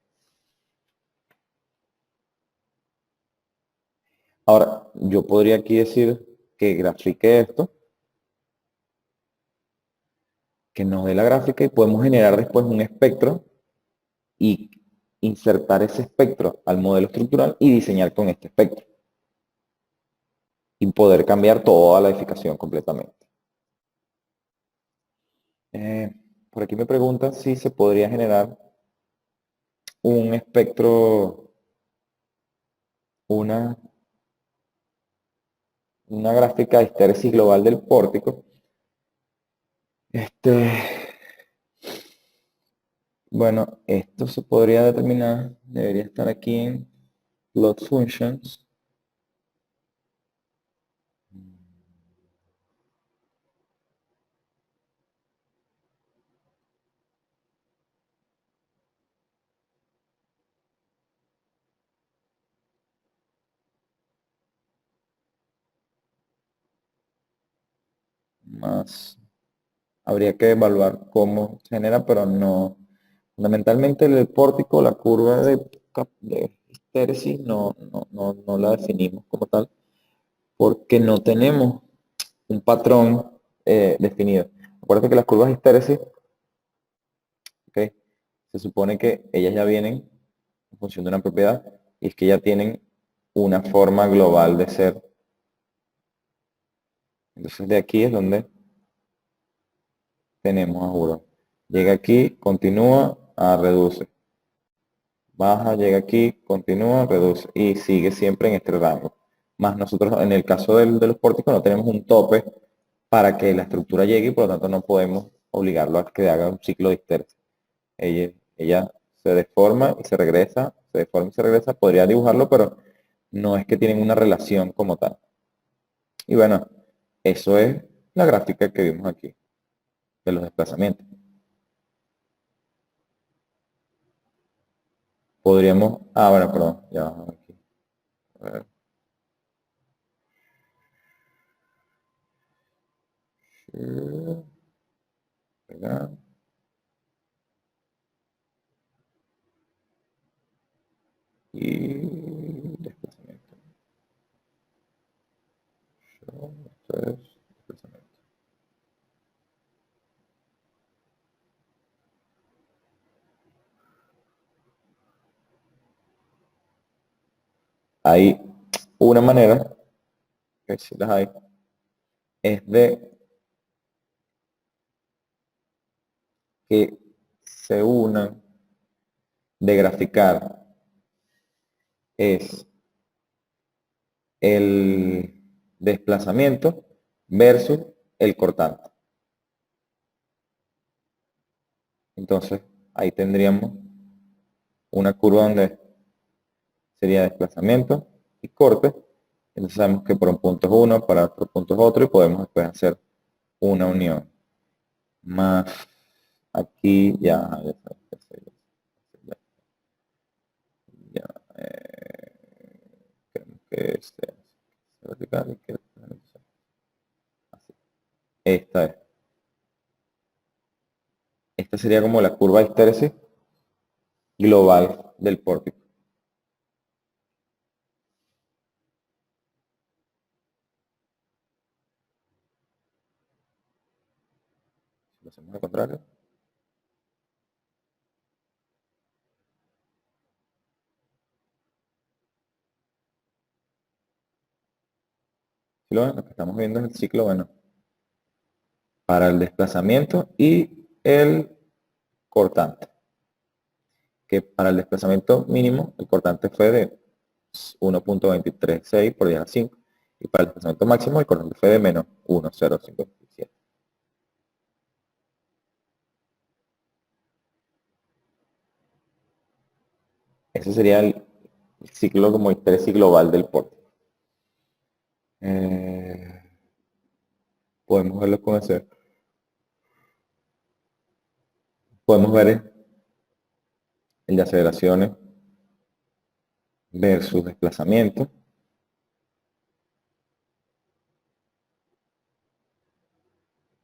Ahora, yo podría aquí decir que grafique esto, que nos dé la gráfica y podemos generar después un espectro y insertar ese espectro al modelo estructural y diseñar con este espectro. Y poder cambiar toda la edificación completamente. Por aquí me preguntan si se podría generar un espectro, una gráfica de histéresis global del pórtico. Bueno, esto se podría determinar, debería estar aquí en plot functions. Más habría que evaluar cómo se genera, pero no. Fundamentalmente el pórtico, la curva de histéresis no la definimos como tal, porque no tenemos un patrón definido. Acuérdate que las curvas de histéresis, ¿okay? Se supone que ellas ya vienen en función de una propiedad, y es que ya tienen una forma global de ser. Entonces de aquí es donde tenemos a juro. Llega aquí, continúa, reduce. Baja, llega aquí, continúa, reduce. Y sigue siempre en este rango. Más nosotros, en el caso de los pórticos, no tenemos un tope para que la estructura llegue y por lo tanto no podemos obligarlo a que haga un ciclo de histéresis. Ella se deforma y se regresa, se deforma y se regresa. Podría dibujarlo, pero no es que tienen una relación como tal. Y bueno, eso es la gráfica que vimos aquí de los desplazamientos. Podríamos, bueno, perdón, ya vamos aquí. A ver. Pegar. Y desplazamiento. Esto es desplazamiento. Hay una manera, que si las hay, es de que se unan, de graficar, es el desplazamiento versus el cortante. Entonces, ahí tendríamos una curva donde sería desplazamiento y corte. Entonces sabemos que por un punto es uno, para otro punto es otro, y podemos después hacer una unión. Más aquí ya queremos que este vertical y que esta es. Esta sería como la curva de histéresis global del pórtico. Si lo hacemos al contrario. Si lo ven, lo que estamos viendo es el ciclo, bueno, para el desplazamiento y el cortante. Que para el desplazamiento mínimo, el cortante fue de 1.236 por 10 a la 5. Y para el desplazamiento máximo, el cortante fue de menos 1,057. Ese sería el ciclo como histéresis global del pórtico. Podemos verlo con ese. Podemos ver el de aceleraciones versus desplazamiento.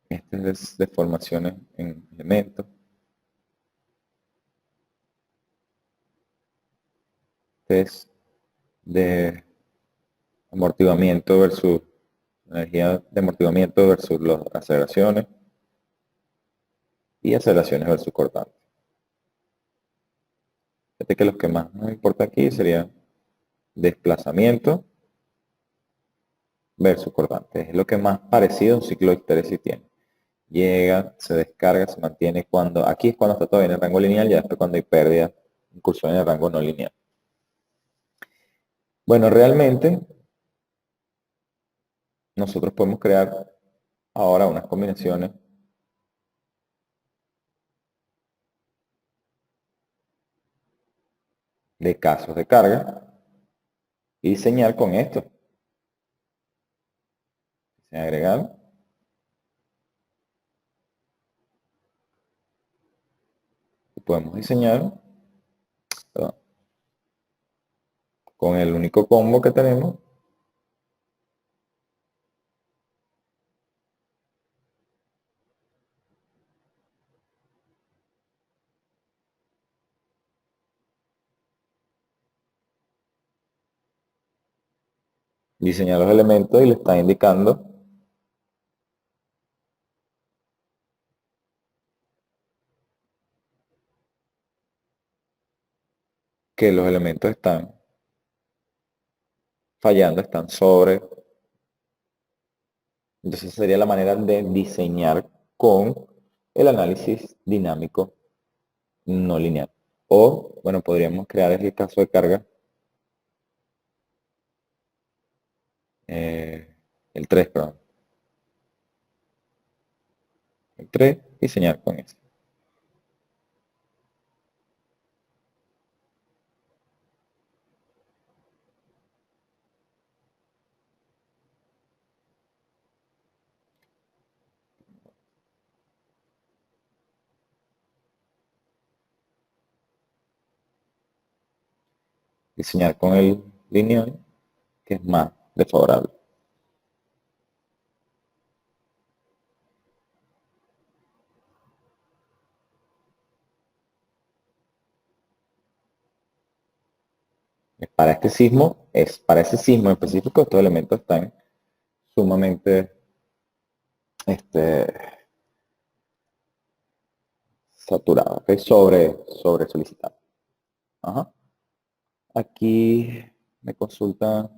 Este es deformaciones en elementos. Este es de amortiguamiento versus energía de amortiguamiento versus las aceleraciones y aceleraciones versus cortantes. Fíjate que los que más nos importa aquí serían desplazamiento versus cortante. Es lo que más parecido a un ciclo de histéresis tiene. Llega, se descarga, se mantiene cuando, aquí es cuando está todavía en el rango lineal, ya después cuando hay pérdida, incursión en el rango no lineal. Bueno, realmente nosotros podemos crear ahora unas combinaciones de casos de carga y diseñar con esto. Agregar. Y podemos diseñar, perdón, con el único combo que tenemos. Diseñar los elementos y le está indicando que los elementos están fallando, están sobre. Entonces sería la manera de diseñar con el análisis dinámico no lineal. O, bueno, podríamos crear el caso de carga, el 3, perdón. El 3, diseñar con eso. Diseñar con el lineal, que es más desfavorable. Para este sismo, para ese sismo en específico, estos elementos están sumamente saturados, ¿okay? sobre solicitado. Ajá. Aquí me consulta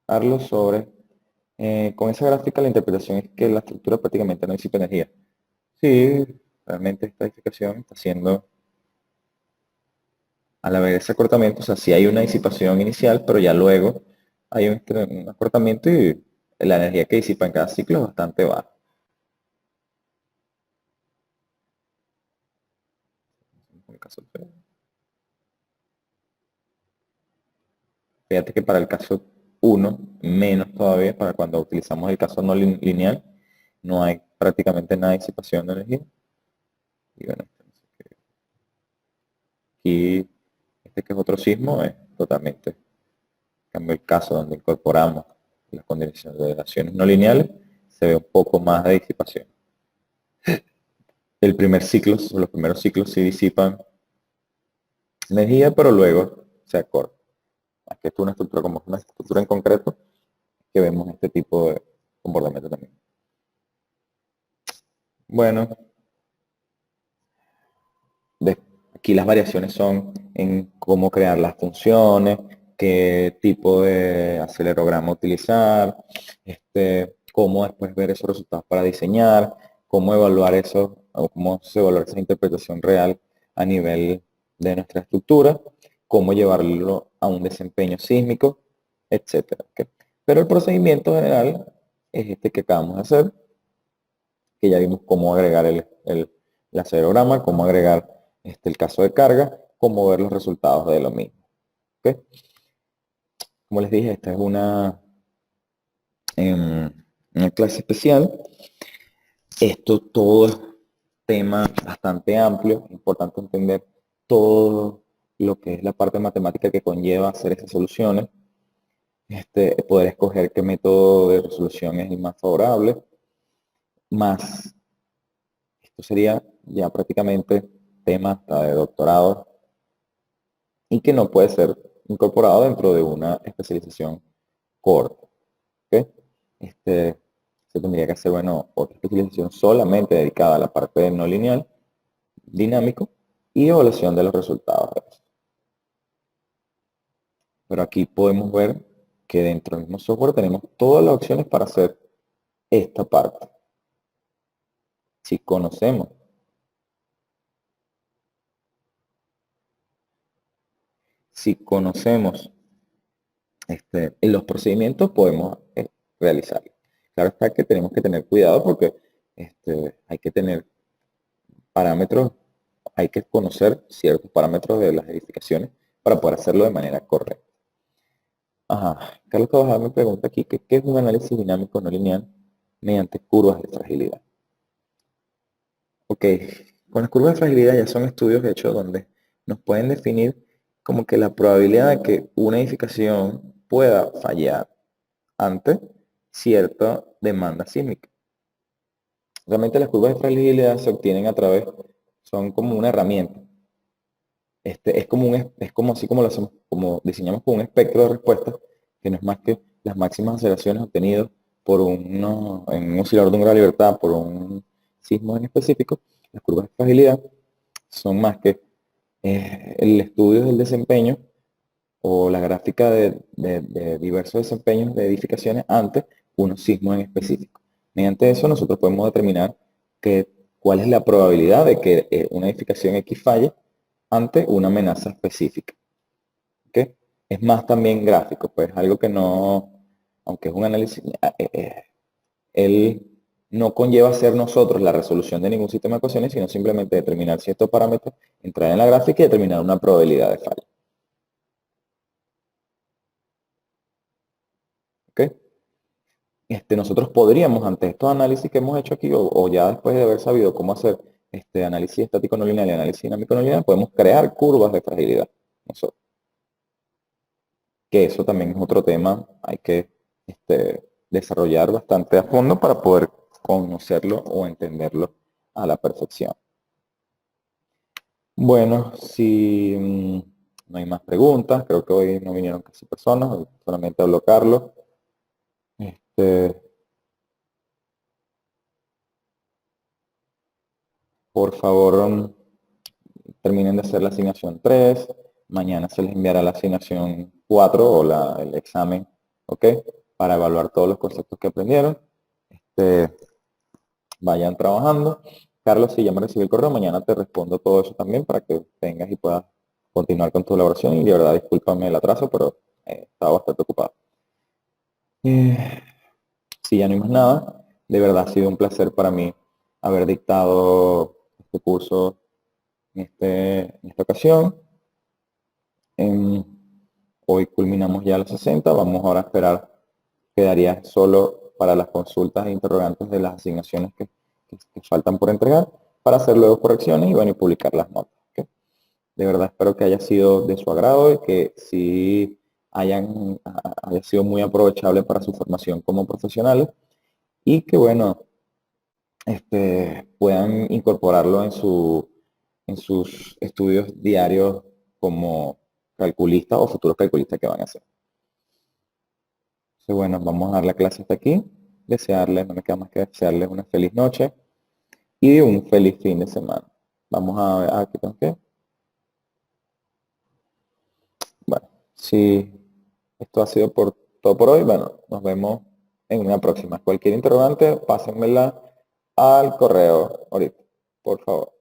Carlos sobre, con esa gráfica la interpretación es que la estructura prácticamente no disipa energía. Sí, realmente esta edificación está haciendo, al haber ese acortamiento, o sea, sí hay una disipación inicial, pero ya luego hay un acortamiento y la energía que disipa en cada ciclo es bastante baja. Fíjate que para el caso 1, menos todavía, para cuando utilizamos el caso no lineal, no hay prácticamente nada de disipación de energía. Y bueno, aquí, este que es otro sismo, es totalmente, en cambio el caso donde incorporamos las condiciones de relaciones no lineales, se ve un poco más de disipación. El primer ciclo, los primeros ciclos sí disipan energía, pero luego se acorta. Aquí es una estructura como una estructura en concreto que vemos este tipo de comportamiento también. Bueno, aquí las variaciones son en cómo crear las funciones, qué tipo de acelerograma utilizar, cómo después ver esos resultados para diseñar, cómo evaluar eso, o cómo se evalúa esa interpretación real a nivel de nuestra estructura, cómo llevarlo a un desempeño sísmico, etcétera. ¿Okay? Pero el procedimiento general es este que acabamos de hacer, que ya vimos cómo agregar el acelerograma, cómo agregar el caso de carga, cómo ver los resultados de lo mismo. ¿Okay? Como les dije, esta es una clase especial. Esto todo es tema bastante amplio, importante entender todo lo que es la parte matemática que conlleva hacer esas soluciones, poder escoger qué método de resolución es el más favorable, más esto sería ya prácticamente tema hasta de doctorado y que no puede ser incorporado dentro de una especialización corta. ¿Okay? Se tendría que hacer, bueno, otra especialización solamente dedicada a la parte no lineal, dinámico y evaluación de los resultados. Pero aquí podemos ver que dentro del mismo software tenemos todas las opciones para hacer esta parte. Si conocemos en los procedimientos podemos realizarlo. Claro está que tenemos que tener cuidado porque hay que tener parámetros, hay que conocer ciertos parámetros de las edificaciones para poder hacerlo de manera correcta. Ajá. Carlos Cabajal me pregunta aquí que qué es un análisis dinámico no lineal mediante curvas de fragilidad. Ok, con las curvas de fragilidad ya son estudios hechos donde nos pueden definir como que la probabilidad de que una edificación pueda fallar ante cierta demanda sísmica. Realmente las curvas de fragilidad se obtienen a través, son como una herramienta. Es como así como lo hacemos, como diseñamos con un espectro de respuesta, que no es más que las máximas aceleraciones obtenidas por en un oscilador de un grado de libertad, por un sismo en específico. Las curvas de fragilidad son más que el estudio del desempeño o la gráfica de diversos desempeños de edificaciones ante unos sismos en específico. Mediante eso nosotros podemos determinar cuál es la probabilidad de que una edificación X falle ante una amenaza específica. ¿Okay? Es más también gráfico, pues algo que no, aunque es un análisis, él no conlleva ser nosotros la resolución de ningún sistema de ecuaciones, sino simplemente determinar ciertos parámetros, entrar en la gráfica y determinar una probabilidad de falla. ¿Okay? Nosotros podríamos, ante estos análisis que hemos hecho aquí, o ya después de haber sabido cómo hacer análisis estático no lineal y análisis dinámico no lineal, podemos crear curvas de fragilidad. Que eso también es otro tema, hay que desarrollar bastante a fondo para poder conocerlo o entenderlo a la perfección. Bueno, si no hay más preguntas, creo que hoy no vinieron casi personas, hoy solamente habló Carlos. Por favor, terminen de hacer la asignación 3. Mañana se les enviará la asignación 4 o el examen, ¿ok? Para evaluar todos los conceptos que aprendieron. Vayan trabajando. Carlos, si ya me recibí el correo, mañana te respondo todo eso también para que tengas y puedas continuar con tu elaboración. Y de verdad, discúlpame el atraso, pero estaba bastante ocupado. Si ya no hay más nada, de verdad ha sido un placer para mí haber dictado este curso en esta ocasión. Hoy culminamos ya los 60, vamos ahora a esperar, quedaría solo para las consultas e interrogantes de las asignaciones que faltan por entregar, para hacer luego correcciones y bueno, y publicar las notas. ¿Okay? De verdad espero que haya sido de su agrado y que sí haya sido muy aprovechable para su formación como profesionales. y que bueno, puedan incorporarlo en sus estudios diarios como calculistas o futuros calculistas que van a hacer. Entonces, bueno, vamos a dar la clase hasta aquí. Desearles, no me queda más que desearles una feliz noche y un feliz fin de semana. Vamos a ver, aquí tengo que. Bueno, si esto ha sido todo por hoy, bueno, nos vemos en una próxima. Cualquier interrogante, pásenmela al correo ahorita, por favor.